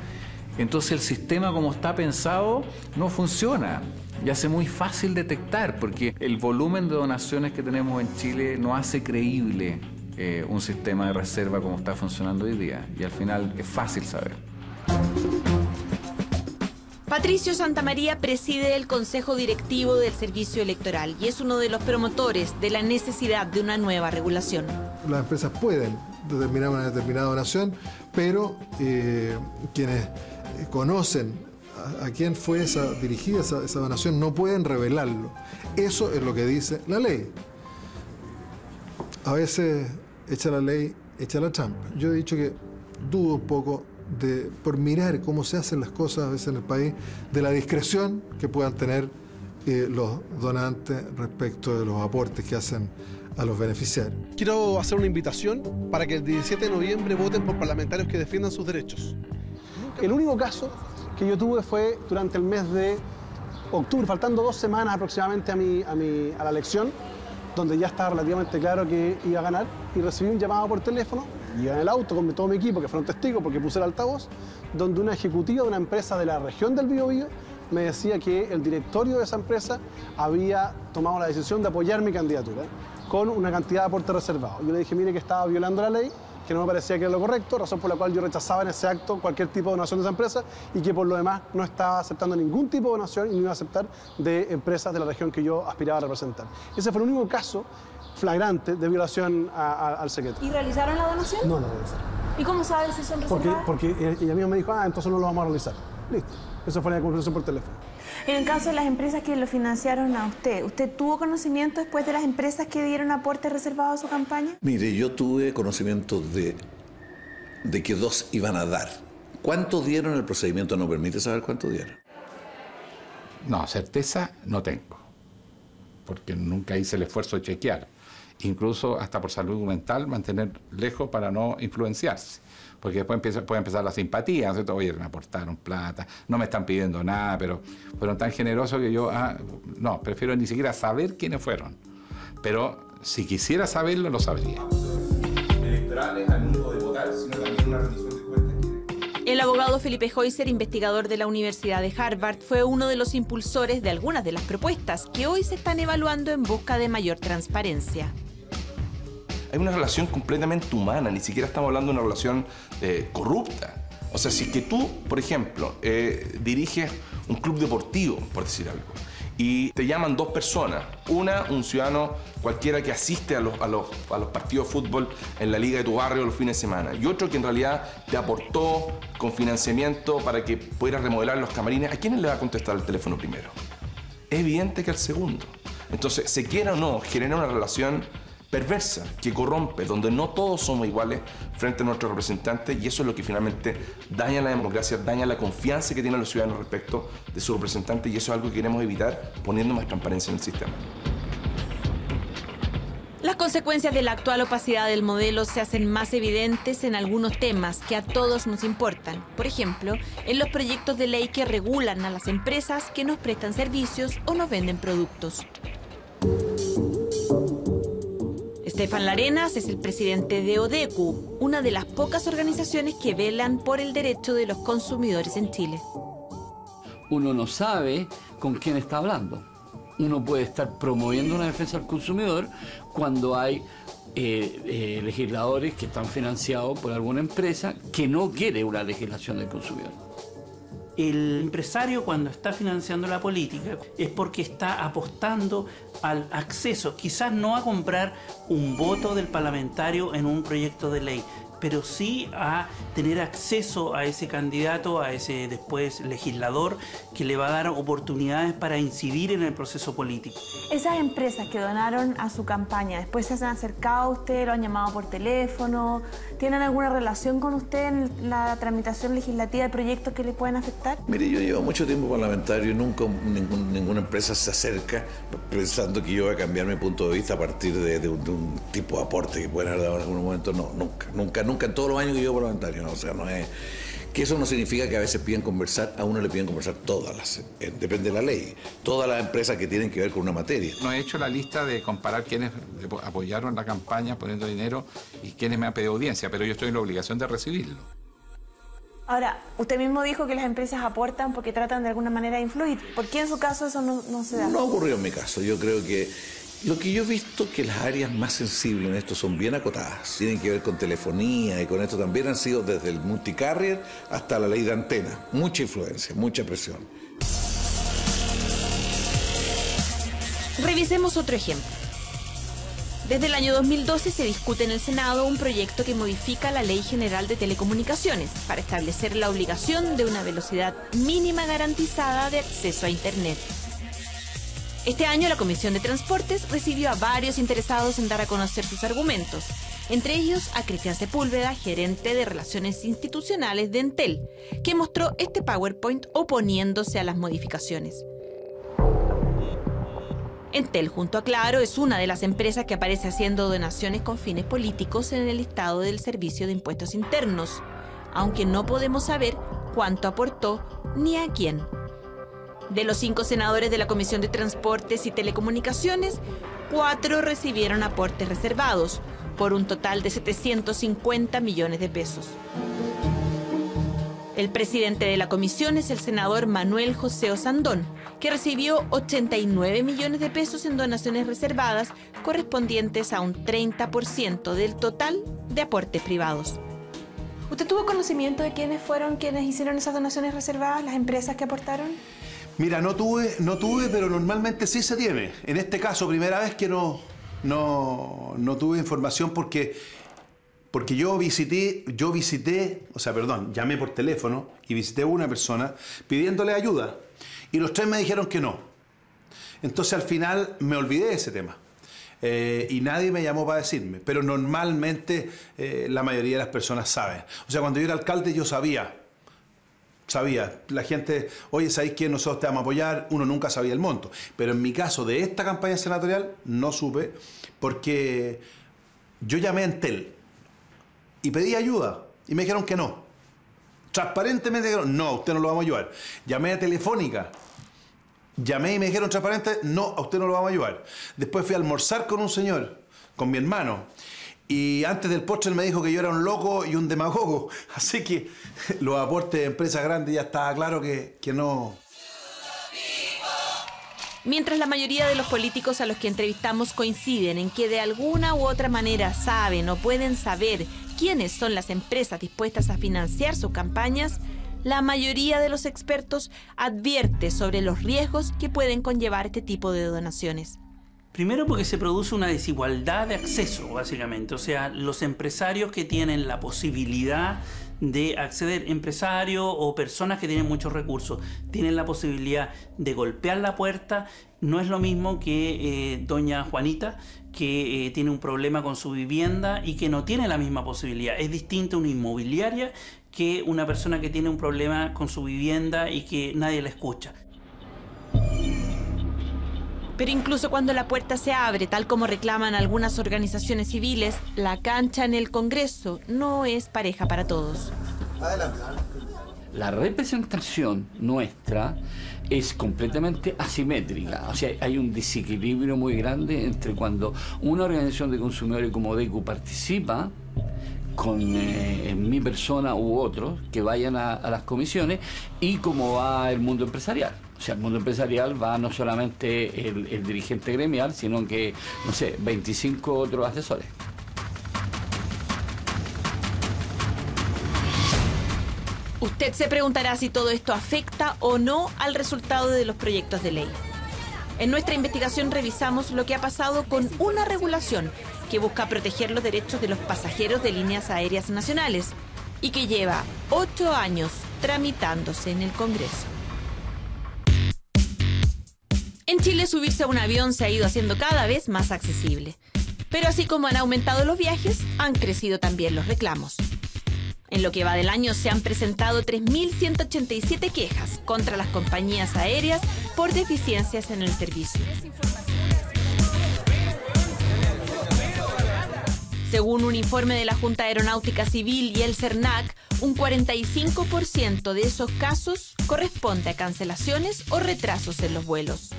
Entonces el sistema como está pensado no funciona y hace muy fácil detectar porque el volumen de donaciones que tenemos en Chile no hace creíble un sistema de reserva como está funcionando hoy día y al final es fácil saber. Patricio Santamaría preside el Consejo Directivo del Servicio Electoral y es uno de los promotores de la necesidad de una nueva regulación. Las empresas pueden determinar una determinada donación, pero quienes conocen a quién fue dirigida esa donación no pueden revelarlo. Eso es lo que dice la ley. A veces echa la ley, echa la trampa. Yo he dicho que dudo un poco por mirar cómo se hacen las cosas a veces en el país, de la discreción que puedan tener los donantes respecto de los aportes que hacen a los beneficiarios. Quiero hacer una invitación para que el 17 de noviembre voten por parlamentarios que defiendan sus derechos. El único caso que yo tuve fue durante el mes de octubre, faltando 2 semanas aproximadamente a la elección, donde ya estaba relativamente claro que iba a ganar, y recibí un llamado por teléfono, y en el auto con todo mi equipo, que fueron testigos porque puse el altavoz, donde una ejecutiva de una empresa de la región del Biobío me decía que el directorio de esa empresa había tomado la decisión de apoyar mi candidatura con una cantidad de aporte reservado. Yo le dije, mire, que estaba violando la ley, que no me parecía que era lo correcto, razón por la cual yo rechazaba en ese acto cualquier tipo de donación de esa empresa y que por lo demás no estaba aceptando ningún tipo de donación y no iba a aceptar de empresas de la región que yo aspiraba a representar. Ese fue el único caso flagrante de violación al secreto. ¿Y realizaron la donación? No la realizaron. ¿Y cómo sabes si son reservadas? Porque ella misma me dijo, entonces no lo vamos a realizar. Listo. Eso fue la conversación por teléfono. En el caso de las empresas que lo financiaron a usted, ¿usted tuvo conocimiento después de las empresas que dieron aportes reservados a su campaña? Mire, yo tuve conocimiento de de que 2 iban a dar. ¿Cuánto dieron? El procedimiento no permite saber cuánto dieron. No, certeza no tengo, porque nunca hice el esfuerzo de chequear. Incluso hasta por salud mental, mantener lejos para no influenciarse. Porque después puede empezar la simpatía, ¿no es cierto? Oye, me aportaron plata, no me están pidiendo nada, pero fueron tan generosos que yo, no, prefiero ni siquiera saber quiénes fueron. Pero si quisiera saberlo, lo sabría. Electorales al mundo de votar, sino también una rendición de cuentas. El abogado Felipe Heuser, investigador de la Universidad de Harvard, fue uno de los impulsores de algunas de las propuestas que hoy se están evaluando en busca de mayor transparencia. Hay una relación completamente humana, ni siquiera estamos hablando de una relación corrupta. O sea, si es que tú, por ejemplo, diriges un club deportivo, por decir algo, y te llaman 2 personas, una, un ciudadano cualquiera que asiste a los partidos de fútbol en la liga de tu barrio los fines de semana, y otro que en realidad te aportó con financiamiento para que pudieras remodelar los camarines, ¿a quién le va a contestar el teléfono primero? Es evidente que al segundo. Entonces, se quiera o no, genera una relación perversa, que corrompe, donde no todos somos iguales frente a nuestros representantes, y eso es lo que finalmente daña la democracia, daña la confianza que tienen los ciudadanos respecto de sus representantes, y eso es algo que queremos evitar poniendo más transparencia en el sistema. Las consecuencias de la actual opacidad del modelo se hacen más evidentes en algunos temas que a todos nos importan. Por ejemplo, en los proyectos de ley que regulan a las empresas que nos prestan servicios o nos venden productos. Estefan Larenas es el presidente de ODECU, una de las pocas organizaciones que velan por el derecho de los consumidores en Chile. Uno no sabe con quién está hablando. Uno puede estar promoviendo una defensa del consumidor cuando hay legisladores que están financiados por alguna empresa que no quiere una legislación del consumidor. El empresario, cuando está financiando la política, es porque está apostando al acceso, quizás no a comprar un voto del parlamentario en un proyecto de ley, pero sí a tener acceso a ese candidato, a ese después legislador, que le va a dar oportunidades para incidir en el proceso político. Esas empresas que donaron a su campaña, después se han acercado a usted, lo han llamado por teléfono, ¿tienen alguna relación con usted en la tramitación legislativa de proyectos que le pueden afectar? Mire, yo llevo mucho tiempo parlamentario y nunca ninguna empresa se acerca pensando que yo voy a cambiar mi punto de vista a partir de un tipo de aporte que pueden haber dado en algún momento. No, nunca en todos los años que llevo parlamentario, ¿no? O sea, no es... Que eso no significa que a veces piden conversar, a uno le piden conversar todas las, depende de la ley, todas las empresas que tienen que ver con una materia. No he hecho la lista de comparar quiénes apoyaron la campaña poniendo dinero y quiénes me han pedido audiencia, pero yo estoy en la obligación de recibirlo. Ahora, usted mismo dijo que las empresas aportan porque tratan de alguna manera de influir. ¿Por qué en su caso eso no se da? No ocurrió en mi caso. Yo creo que lo que yo he visto que las áreas más sensibles en esto son bien acotadas. Tienen que ver con telefonía y con esto también han sido desde el multicarrier hasta la ley de antena. Mucha influencia, mucha presión. Revisemos otro ejemplo. Desde el año 2012 se discute en el Senado un proyecto que modifica la Ley General de Telecomunicaciones para establecer la obligación de una velocidad mínima garantizada de acceso a Internet. Este año la Comisión de Transportes recibió a varios interesados en dar a conocer sus argumentos, entre ellos a Cristian Sepúlveda, gerente de Relaciones Institucionales de Entel, que mostró este PowerPoint oponiéndose a las modificaciones. Entel, junto a Claro, es una de las empresas que aparece haciendo donaciones con fines políticos en el listado del Servicio de Impuestos Internos, aunque no podemos saber cuánto aportó ni a quién. De los 5 senadores de la Comisión de Transportes y Telecomunicaciones, 4 recibieron aportes reservados, por un total de 750 millones de pesos. El presidente de la comisión es el senador Manuel José Osandón, que recibió 89 millones de pesos en donaciones reservadas, correspondientes a un 30% del total de aportes privados. ¿Usted tuvo conocimiento de quiénes fueron quienes hicieron esas donaciones reservadas, las empresas que aportaron? Mira, no tuve, pero normalmente sí se tiene. En este caso, primera vez que no tuve información porque yo llamé por teléfono y visité a una persona pidiéndole ayuda y los 3 me dijeron que no. Entonces al final me olvidé de ese tema. y nadie me llamó para decirme, pero normalmente la mayoría de las personas saben. O sea, cuando yo era alcalde yo sabía, la gente, oye, ¿sabéis que nosotros te vamos a apoyar? Uno nunca sabía el monto, pero en mi caso de esta campaña senatorial no supe, porque yo llamé a Entel y pedí ayuda y me dijeron que no. Transparentemente dijeron, no, a usted no lo vamos a ayudar. Llamé a Telefónica, llamé y me dijeron transparente, no, a usted no lo vamos a ayudar. Después fui a almorzar con un señor, con mi hermano, y antes del postre él me dijo que yo era un loco y un demagogo. Así que los aportes de empresas grandes ya estaba claro que no. Mientras la mayoría de los políticos a los que entrevistamos coinciden en que de alguna u otra manera saben o pueden saber quiénes son las empresas dispuestas a financiar sus campañas, la mayoría de los expertos advierte sobre los riesgos que pueden conllevar este tipo de donaciones. Primero porque se produce una desigualdad de acceso, básicamente. O sea, los empresarios que tienen la posibilidad de acceder, empresarios o personas que tienen muchos recursos, tienen la posibilidad de golpear la puerta. No es lo mismo que doña Juanita, que tiene un problema con su vivienda y que no tiene la misma posibilidad. Es distinto una inmobiliaria que una persona que tiene un problema con su vivienda y que nadie la escucha. Pero incluso cuando la puerta se abre, tal como reclaman algunas organizaciones civiles, la cancha en el Congreso no es pareja para todos. Adelante. La representación nuestra es completamente asimétrica. O sea, hay un desequilibrio muy grande entre cuando una organización de consumidores como DECU participa con mi persona u otros que vayan a las comisiones y cómo va el mundo empresarial. O sea, el mundo empresarial va no solamente el dirigente gremial, sino que, no sé, 25 otros asesores. Usted se preguntará si todo esto afecta o no al resultado de los proyectos de ley. En nuestra investigación revisamos lo que ha pasado con una regulación que busca proteger los derechos de los pasajeros de líneas aéreas nacionales y que lleva 8 años tramitándose en el Congreso. En Chile, subirse a un avión se ha ido haciendo cada vez más accesible. Pero así como han aumentado los viajes, han crecido también los reclamos. En lo que va del año se han presentado 3.187 quejas contra las compañías aéreas por deficiencias en el servicio. Según un informe de la Junta Aeronáutica Civil y el CERNAC, un 45% de esos casos corresponde a cancelaciones o retrasos en los vuelos.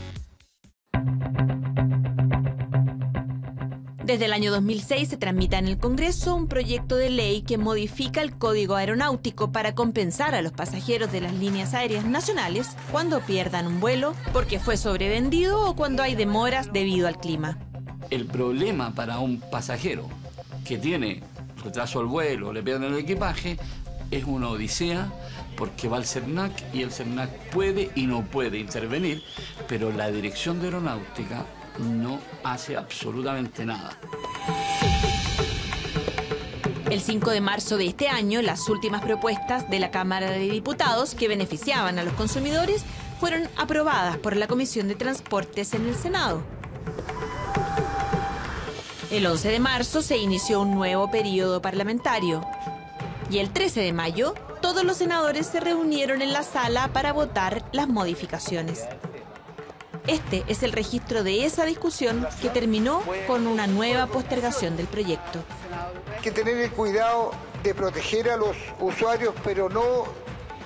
Desde el año 2006 se tramita en el Congreso un proyecto de ley que modifica el Código Aeronáutico para compensar a los pasajeros de las líneas aéreas nacionales cuando pierdan un vuelo porque fue sobrevendido o cuando hay demoras debido al clima. El problema para un pasajero que tiene retraso al vuelo, le pierden el equipaje, es una odisea porque va al CERNAC y el CERNAC puede y no puede intervenir, pero la Dirección de Aeronáutica no hace absolutamente nada. El 5 de marzo de este año, las últimas propuestas de la Cámara de Diputados que beneficiaban a los consumidores fueron aprobadas por la Comisión de Transportes en el Senado. El 11 de marzo se inició un nuevo periodo parlamentario. Y el 13 de mayo, todos los senadores se reunieron en la sala para votar las modificaciones. Este es el registro de esa discusión que terminó con una nueva postergación del proyecto. Hay que tener el cuidado de proteger a los usuarios, pero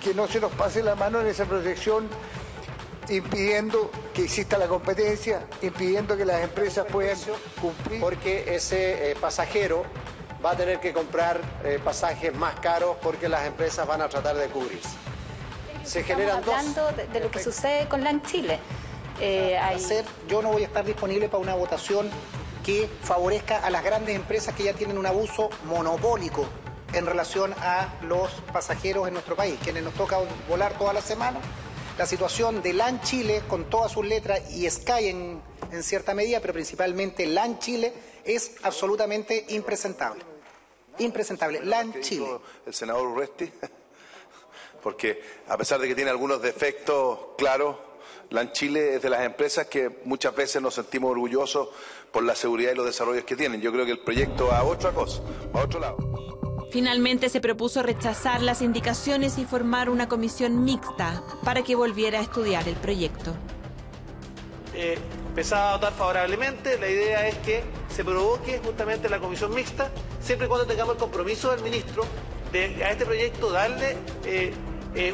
que no se nos pase la mano en esa protección, impidiendo que exista la competencia, impidiendo que las empresas puedan cumplir. Porque ese pasajero va a tener que comprar pasajes más caros porque las empresas van a tratar de cubrirse. Se generan dos. Estamos hablando de lo que sucede con LAN Chile. Yo no voy a estar disponible para una votación que favorezca a las grandes empresas que ya tienen un abuso monopólico en relación a los pasajeros en nuestro país, quienes nos toca volar toda la semana. La situación de LAN Chile, con todas sus letras, y Sky en cierta medida, pero principalmente LAN Chile, es absolutamente impresentable. Impresentable. LAN Chile. El senador Urresti, porque a pesar de que tiene algunos defectos claros, LAN Chile es de las empresas que muchas veces nos sentimos orgullosos por la seguridad y los desarrollos que tienen. Yo creo que el proyecto va a otra cosa, va a otro lado. Finalmente se propuso rechazar las indicaciones y formar una comisión mixta para que volviera a estudiar el proyecto. Empezaba a votar favorablemente. La idea es que se provoque justamente la comisión mixta, siempre y cuando tengamos el compromiso del ministro de a este proyecto darle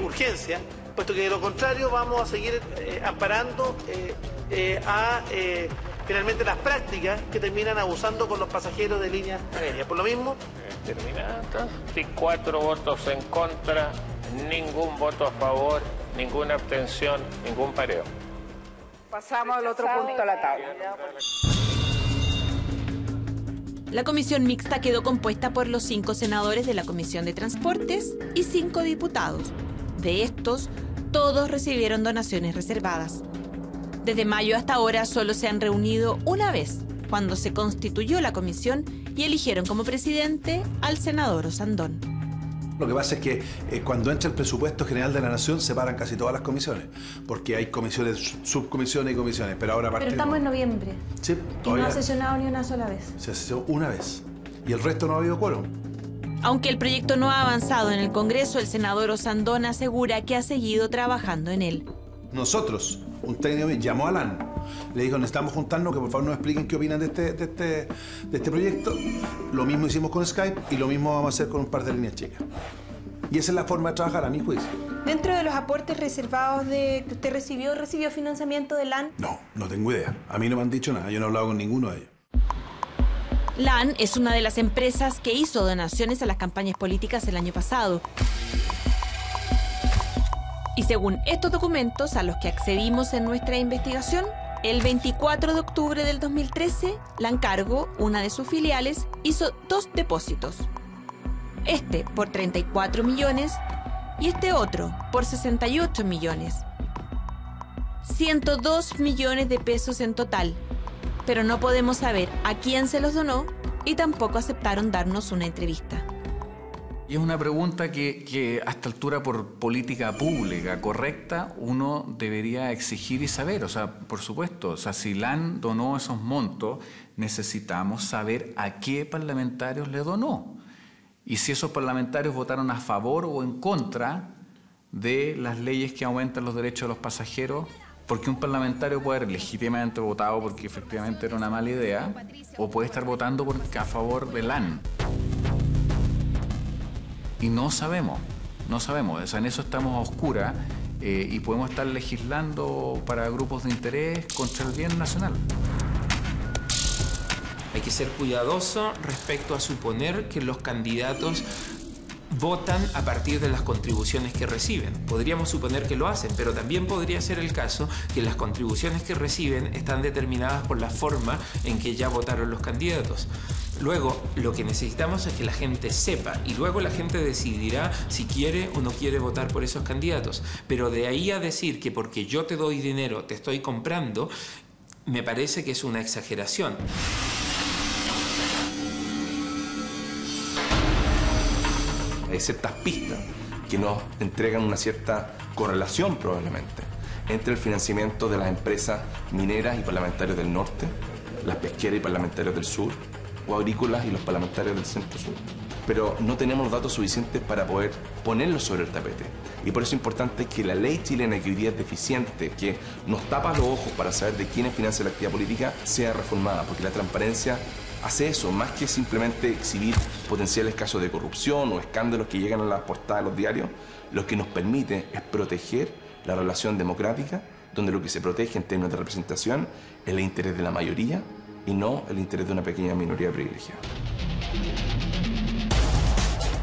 urgencia, puesto que de lo contrario vamos a seguir amparando finalmente las prácticas que terminan abusando con los pasajeros de líneas aéreas. Por lo mismo... Terminada. 4 votos en contra, ningún voto a favor, ninguna abstención, ningún pareo. Pasamos al otro punto a la tabla. La comisión mixta quedó compuesta por los 5 senadores de la Comisión de Transportes y 5 diputados. De estos, todos recibieron donaciones reservadas. Desde mayo hasta ahora solo se han reunido una vez, cuando se constituyó la comisión y eligieron como presidente al senador Osandón. Lo que pasa es que cuando entra el presupuesto general de la Nación se paran casi todas las comisiones, porque hay comisiones, subcomisiones y comisiones, pero ahora Pero estamos en noviembre. Sí, y no ha sesionado ni una sola vez. Se sesionó una vez y el resto no ha habido quórum. Aunque el proyecto no ha avanzado en el Congreso, el senador Osandón asegura que ha seguido trabajando en él. Nosotros, un técnico llamó a LAN, le dijo, necesitamos juntarnos, que por favor nos expliquen qué opinan de este proyecto. Lo mismo hicimos con Skype y lo mismo vamos a hacer con un par de líneas chicas. Y esa es la forma de trabajar, a mi juicio. ¿Dentro de los aportes reservados que usted recibió financiamiento de LAN? No tengo idea. A mí no me han dicho nada, yo no he hablado con ninguno de ellos. LAN es una de las empresas que hizo donaciones a las campañas políticas el año pasado. Y según estos documentos a los que accedimos en nuestra investigación, el 24 de octubre del 2013, LAN Cargo, una de sus filiales, hizo 2 depósitos. Este por 34 millones y este otro por 68 millones. 102 millones de pesos en total, pero no podemos saber a quién se los donó y tampoco aceptaron darnos una entrevista. Y es una pregunta que a esta altura, por política pública correcta, uno debería exigir y saber. O sea, por supuesto, o sea, si LAN donó esos montos, necesitamos saber a qué parlamentarios le donó. Y si esos parlamentarios votaron a favor o en contra de las leyes que aumentan los derechos de los pasajeros, porque un parlamentario puede haber legítimamente votado porque efectivamente era una mala idea, o puede estar votando a favor de LAN. Y no sabemos, o sea, en eso estamos a oscuras y podemos estar legislando para grupos de interés contra el bien nacional. Hay que ser cuidadoso respecto a suponer que los candidatos votan a partir de las contribuciones que reciben. Podríamos suponer que lo hacen, pero también podría ser el caso que las contribuciones que reciben están determinadas por la forma en que ya votaron los candidatos. Luego, lo que necesitamos es que la gente sepa y luego la gente decidirá si quiere o no quiere votar por esos candidatos. Pero de ahí a decir que porque yo te doy dinero te estoy comprando, me parece que es una exageración. Hay ciertas pistas que nos entregan una cierta correlación probablemente entre el financiamiento de las empresas mineras y parlamentarios del norte, las pesqueras y parlamentarios del sur, o agrícolas y los parlamentarios del centro-sur. Pero no tenemos los datos suficientes para poder ponerlos sobre el tapete. Y por eso es importante que la ley chilena, que hoy día es deficiente, que nos tapa los ojos para saber de quiénes financia la actividad política, sea reformada, porque la transparencia hace eso, más que simplemente exhibir potenciales casos de corrupción o escándalos que llegan a las portadas de los diarios. Lo que nos permite es proteger la relación democrática, donde lo que se protege en términos de representación es el interés de la mayoría y no el interés de una pequeña minoría privilegiada.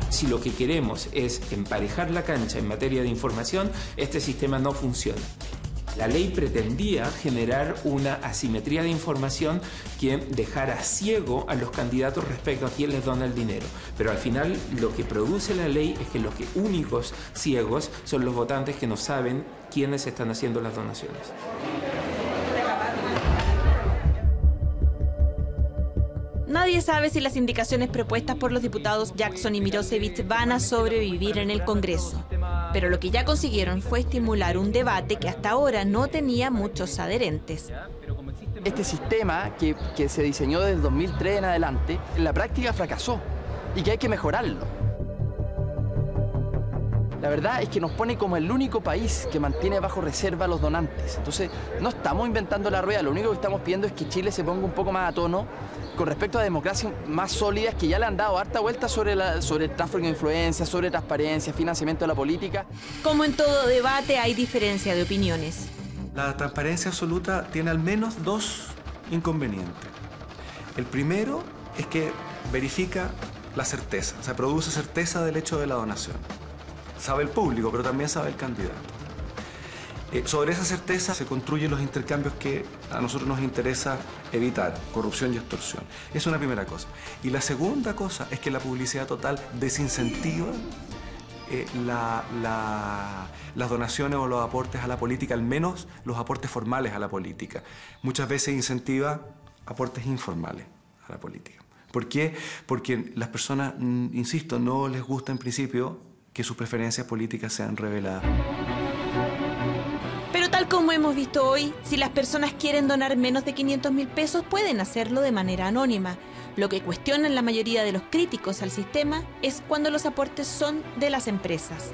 Si lo que queremos es emparejar la cancha en materia de información, este sistema no funciona. La ley pretendía generar una asimetría de información que dejara ciego a los candidatos respecto a quién les dona el dinero. Pero al final lo que produce la ley es que los únicos ciegos son los votantes que no saben quiénes están haciendo las donaciones. Nadie sabe si las indicaciones propuestas por los diputados Jackson y Mirosevich van a sobrevivir en el Congreso. Pero lo que ya consiguieron fue estimular un debate que hasta ahora no tenía muchos adherentes. Este sistema que se diseñó desde el 2003 en adelante, en la práctica fracasó y que hay que mejorarlo. La verdad es que nos pone como el único país que mantiene bajo reserva a los donantes. Entonces, no estamos inventando la rueda, lo único que estamos pidiendo es que Chile se ponga un poco más a tono con respecto a democracias más sólidas que ya le han dado harta vuelta sobre el tráfico de influencia, sobre transparencia, financiamiento de la política. Como en todo debate, hay diferencia de opiniones. La transparencia absoluta tiene al menos dos inconvenientes. El primero es que verifica la certeza, o sea, produce certeza del hecho de la donación. Sabe el público, pero también sabe el candidato. Sobre esa certeza se construyen los intercambios que a nosotros nos interesa evitar, corrupción y extorsión. Es una primera cosa. Y la segunda cosa es que la publicidad total desincentiva las donaciones o los aportes a la política, al menos los aportes formales a la política. Muchas veces incentiva aportes informales a la política. ¿Por qué? Porque las personas, insisto, no les gusta en principio que sus preferencias políticas sean reveladas. Pero tal como hemos visto hoy, si las personas quieren donar menos de 500.000 pesos, pueden hacerlo de manera anónima. Lo que cuestionan la mayoría de los críticos al sistema es cuando los aportes son de las empresas.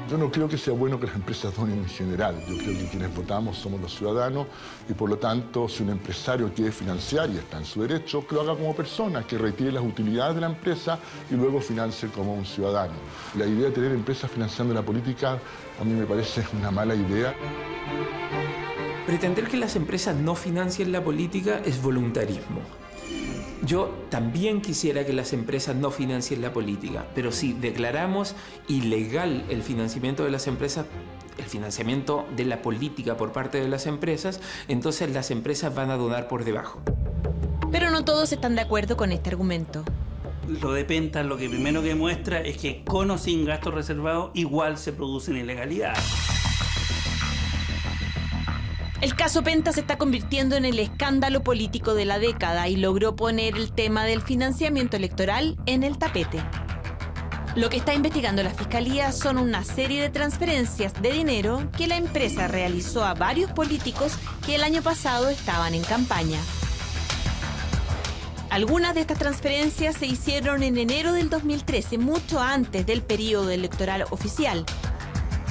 Yo no creo que sea bueno que las empresas donen en general. Yo creo que quienes votamos somos los ciudadanos y por lo tanto si un empresario quiere financiar y está en su derecho, que lo haga como persona, que retire las utilidades de la empresa y luego financie como un ciudadano. La idea de tener empresas financiando la política a mí me parece una mala idea. Pretender que las empresas no financien la política es voluntarismo. Yo también quisiera que las empresas no financien la política, pero si declaramos ilegal el financiamiento de las empresas, el financiamiento de la política por parte de las empresas, entonces las empresas van a donar por debajo. Pero no todos están de acuerdo con este argumento. Lo de Penta lo que primero que muestra es que con o sin gastos reservados igual se producen ilegalidades. El caso Penta se está convirtiendo en el escándalo político de la década y logró poner el tema del financiamiento electoral en el tapete. Lo que está investigando la Fiscalía son una serie de transferencias de dinero que la empresa realizó a varios políticos que el año pasado estaban en campaña. Algunas de estas transferencias se hicieron en enero del 2013, mucho antes del periodo electoral oficial.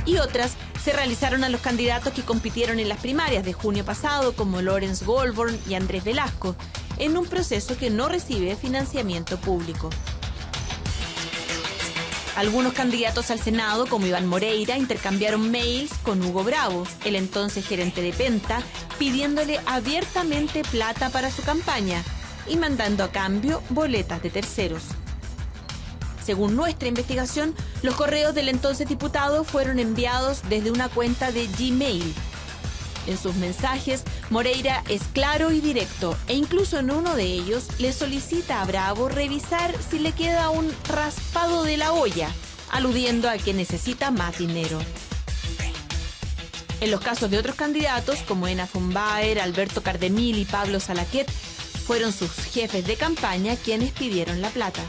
Y otras se realizaron a los candidatos que compitieron en las primarias de junio pasado, como Lawrence Goldborn y Andrés Velasco, en un proceso que no recibe financiamiento público. Algunos candidatos al Senado, como Iván Moreira, intercambiaron mails con Hugo Bravo, el entonces gerente de Penta, pidiéndole abiertamente plata para su campaña y mandando a cambio boletas de terceros. Según nuestra investigación, los correos del entonces diputado fueron enviados desde una cuenta de Gmail. En sus mensajes, Moreira es claro y directo, e incluso en uno de ellos le solicita a Bravo revisar si le queda un raspado de la olla, aludiendo a que necesita más dinero. En los casos de otros candidatos, como Ena von Baer, Alberto Cardemil y Pablo Salaquet, fueron sus jefes de campaña quienes pidieron la plata.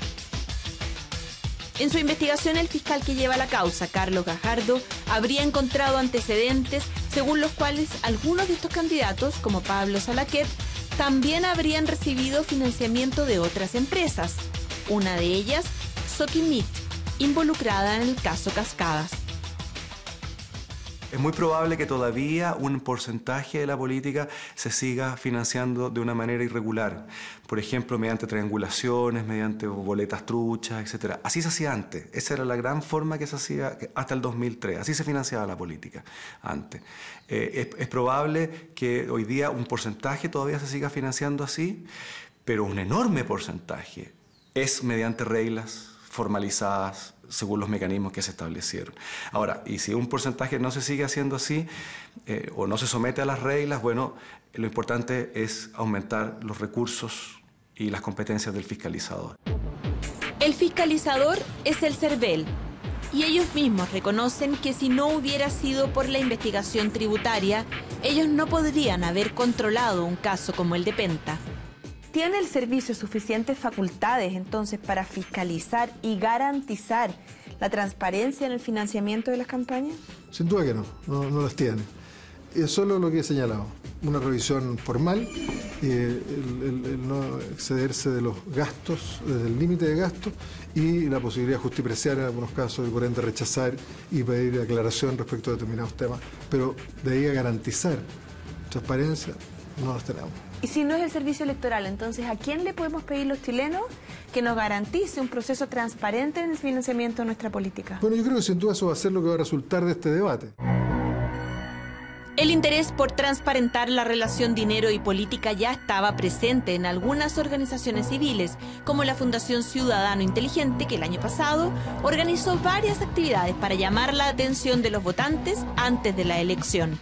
En su investigación, el fiscal que lleva la causa, Carlos Gajardo, habría encontrado antecedentes según los cuales algunos de estos candidatos, como Pablo Salaquet, también habrían recibido financiamiento de otras empresas. Una de ellas, Sokimit, involucrada en el caso Cascadas. Es muy probable que todavía un porcentaje de la política se siga financiando de una manera irregular. Por ejemplo, mediante triangulaciones, mediante boletas truchas, etc. Así se hacía antes. Esa era la gran forma que se hacía hasta el 2003. Así se financiaba la política antes. Es probable que hoy día un porcentaje todavía se siga financiando así, pero un enorme porcentaje es mediante reglas formalizadas según los mecanismos que se establecieron. Ahora, y si un porcentaje no se sigue haciendo así o no se somete a las reglas, bueno, lo importante es aumentar los recursos y las competencias del fiscalizador. El fiscalizador es el CERVEL, y ellos mismos reconocen que si no hubiera sido por la investigación tributaria, ellos no podrían haber controlado un caso como el de Penta. ¿Tiene el servicio suficientes facultades entonces para fiscalizar y garantizar la transparencia en el financiamiento de las campañas? Sin duda que no las tiene. Es solo lo que he señalado, una revisión formal, el no excederse de los gastos, desde el límite de gastos, y la posibilidad de justipreciar en algunos casos y por ende rechazar y pedir aclaración respecto a determinados temas. Pero de ahí a garantizar transparencia, no las tenemos. Y si no es el servicio electoral, entonces, ¿a quién le podemos pedir los chilenos que nos garantice un proceso transparente en el financiamiento de nuestra política? Bueno, yo creo que sin duda eso va a ser lo que va a resultar de este debate. El interés por transparentar la relación dinero y política ya estaba presente en algunas organizaciones civiles, como la Fundación Ciudadano Inteligente, que el año pasado organizó varias actividades para llamar la atención de los votantes antes de la elección.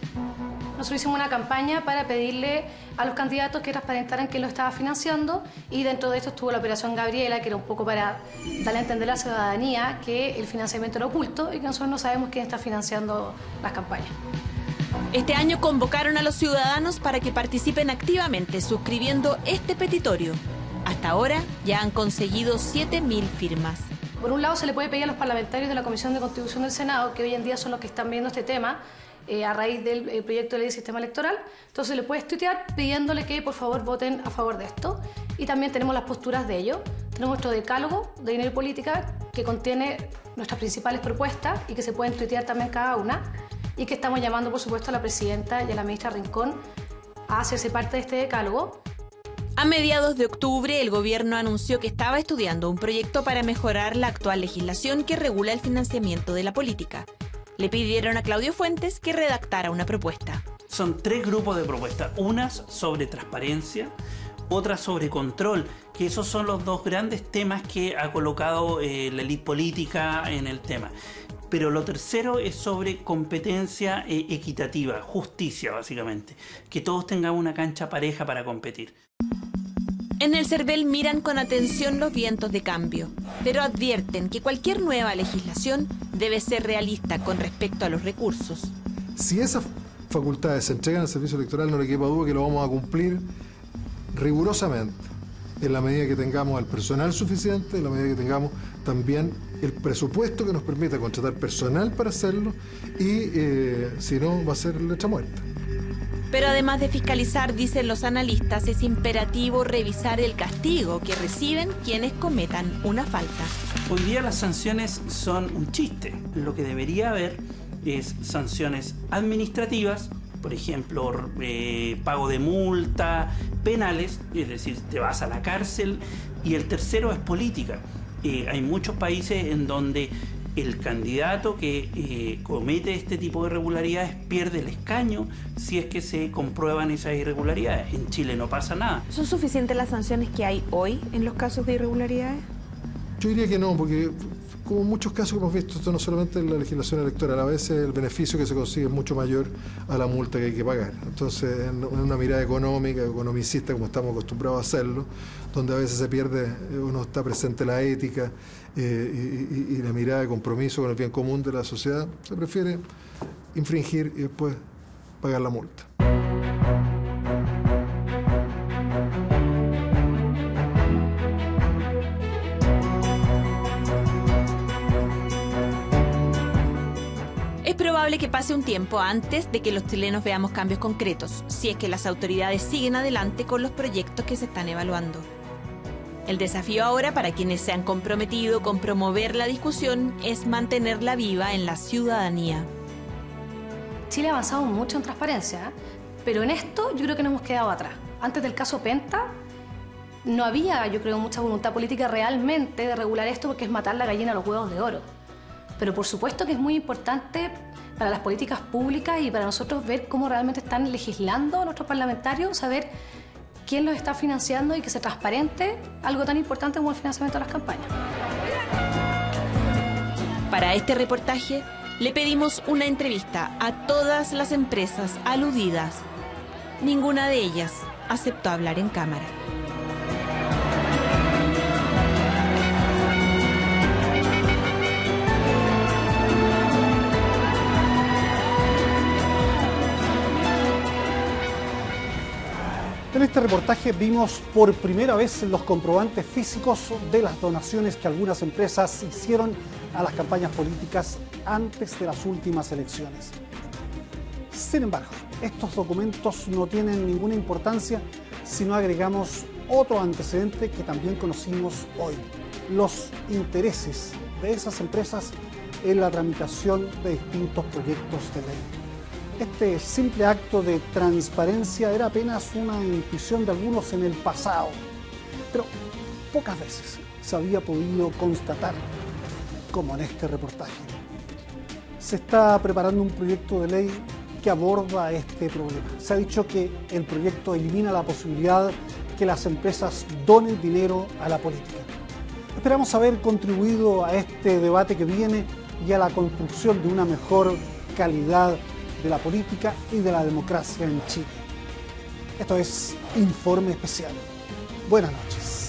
Nosotros hicimos una campaña para pedirle a los candidatos que transparentaran quién lo estaba financiando, y dentro de esto estuvo la Operación Gabriela, que era un poco para darle a entender a la ciudadanía que el financiamiento era oculto y que nosotros no sabemos quién está financiando las campañas. Este año convocaron a los ciudadanos para que participen activamente suscribiendo este petitorio. Hasta ahora ya han conseguido 7.000 firmas. Por un lado, se le puede pedir a los parlamentarios de la Comisión de Constitución del Senado, que hoy en día son los que están viendo este tema, a raíz del proyecto de ley de sistema electoral. Entonces le puedes tuitear pidiéndole que por favor voten a favor de esto. Y también tenemos las posturas de ellos. Tenemos nuestro decálogo de dinero y política, que contiene nuestras principales propuestas y que se pueden tuitear también cada una. Y que estamos llamando, por supuesto, a la presidenta y a la ministra Rincón a hacerse parte de este decálogo. A mediados de octubre, el gobierno anunció que estaba estudiando un proyecto para mejorar la actual legislación que regula el financiamiento de la política. Le pidieron a Claudio Fuentes que redactara una propuesta. Son 3 grupos de propuestas, unas sobre transparencia, otras sobre control, que esos son los 2 grandes temas que ha colocado la élite política en el tema. Pero lo tercero es sobre competencia equitativa, justicia básicamente, que todos tengamos una cancha pareja para competir. En el CERVEL miran con atención los vientos de cambio, pero advierten que cualquier nueva legislación debe ser realista con respecto a los recursos. Si esas facultades se entregan al servicio electoral, no le quepa duda que lo vamos a cumplir rigurosamente, en la medida que tengamos el personal suficiente, en la medida que tengamos también el presupuesto que nos permita contratar personal para hacerlo, y si no, va a ser letra muerta. Pero además de fiscalizar, dicen los analistas, es imperativo revisar el castigo que reciben quienes cometan una falta. Hoy día las sanciones son un chiste. Lo que debería haber es sanciones administrativas, por ejemplo, pago de multa, penales, es decir, te vas a la cárcel. Y el tercero es política. Hay muchos países en donde el candidato que comete este tipo de irregularidades pierde el escaño si es que se comprueban esas irregularidades. En Chile no pasa nada. ¿Son suficientes las sanciones que hay hoy en los casos de irregularidades? Yo diría que no, porque como en muchos casos que hemos visto, esto no solamente en la legislación electoral, a veces el beneficio que se consigue es mucho mayor a la multa que hay que pagar. Entonces, en una mirada económica, economicista, como estamos acostumbrados a hacerlo, donde a veces se pierde o no está presente la ética y la mirada de compromiso con el bien común de la sociedad, se prefiere infringir y después pagar la multa. Es probable que pase un tiempo antes de que los chilenos veamos cambios concretos, si es que las autoridades siguen adelante con los proyectos que se están evaluando. El desafío ahora para quienes se han comprometido con promover la discusión es mantenerla viva en la ciudadanía. Chile ha avanzado mucho en transparencia, pero en esto yo creo que nos hemos quedado atrás. Antes del caso Penta, no había, yo creo, mucha voluntad política realmente de regular esto, porque es matar la gallina a los huevos de oro. Pero por supuesto que es muy importante para las políticas públicas y para nosotros ver cómo realmente están legislando nuestros parlamentarios, saber quién los está financiando y que sea transparente algo tan importante como el financiamiento de las campañas. Para este reportaje le pedimos una entrevista a todas las empresas aludidas. Ninguna de ellas aceptó hablar en cámara. En este reportaje vimos por primera vez los comprobantes físicos de las donaciones que algunas empresas hicieron a las campañas políticas antes de las últimas elecciones. Sin embargo, estos documentos no tienen ninguna importancia si no agregamos otro antecedente que también conocimos hoy: los intereses de esas empresas en la tramitación de distintos proyectos de ley. Este simple acto de transparencia era apenas una intuición de algunos en el pasado, pero pocas veces se había podido constatar como en este reportaje. Se está preparando un proyecto de ley que aborda este problema. Se ha dicho que el proyecto elimina la posibilidad que las empresas donen dinero a la política. Esperamos haber contribuido a este debate que viene y a la construcción de una mejor calidad de la política y de la democracia en Chile. Esto es Informe Especial. Buenas noches.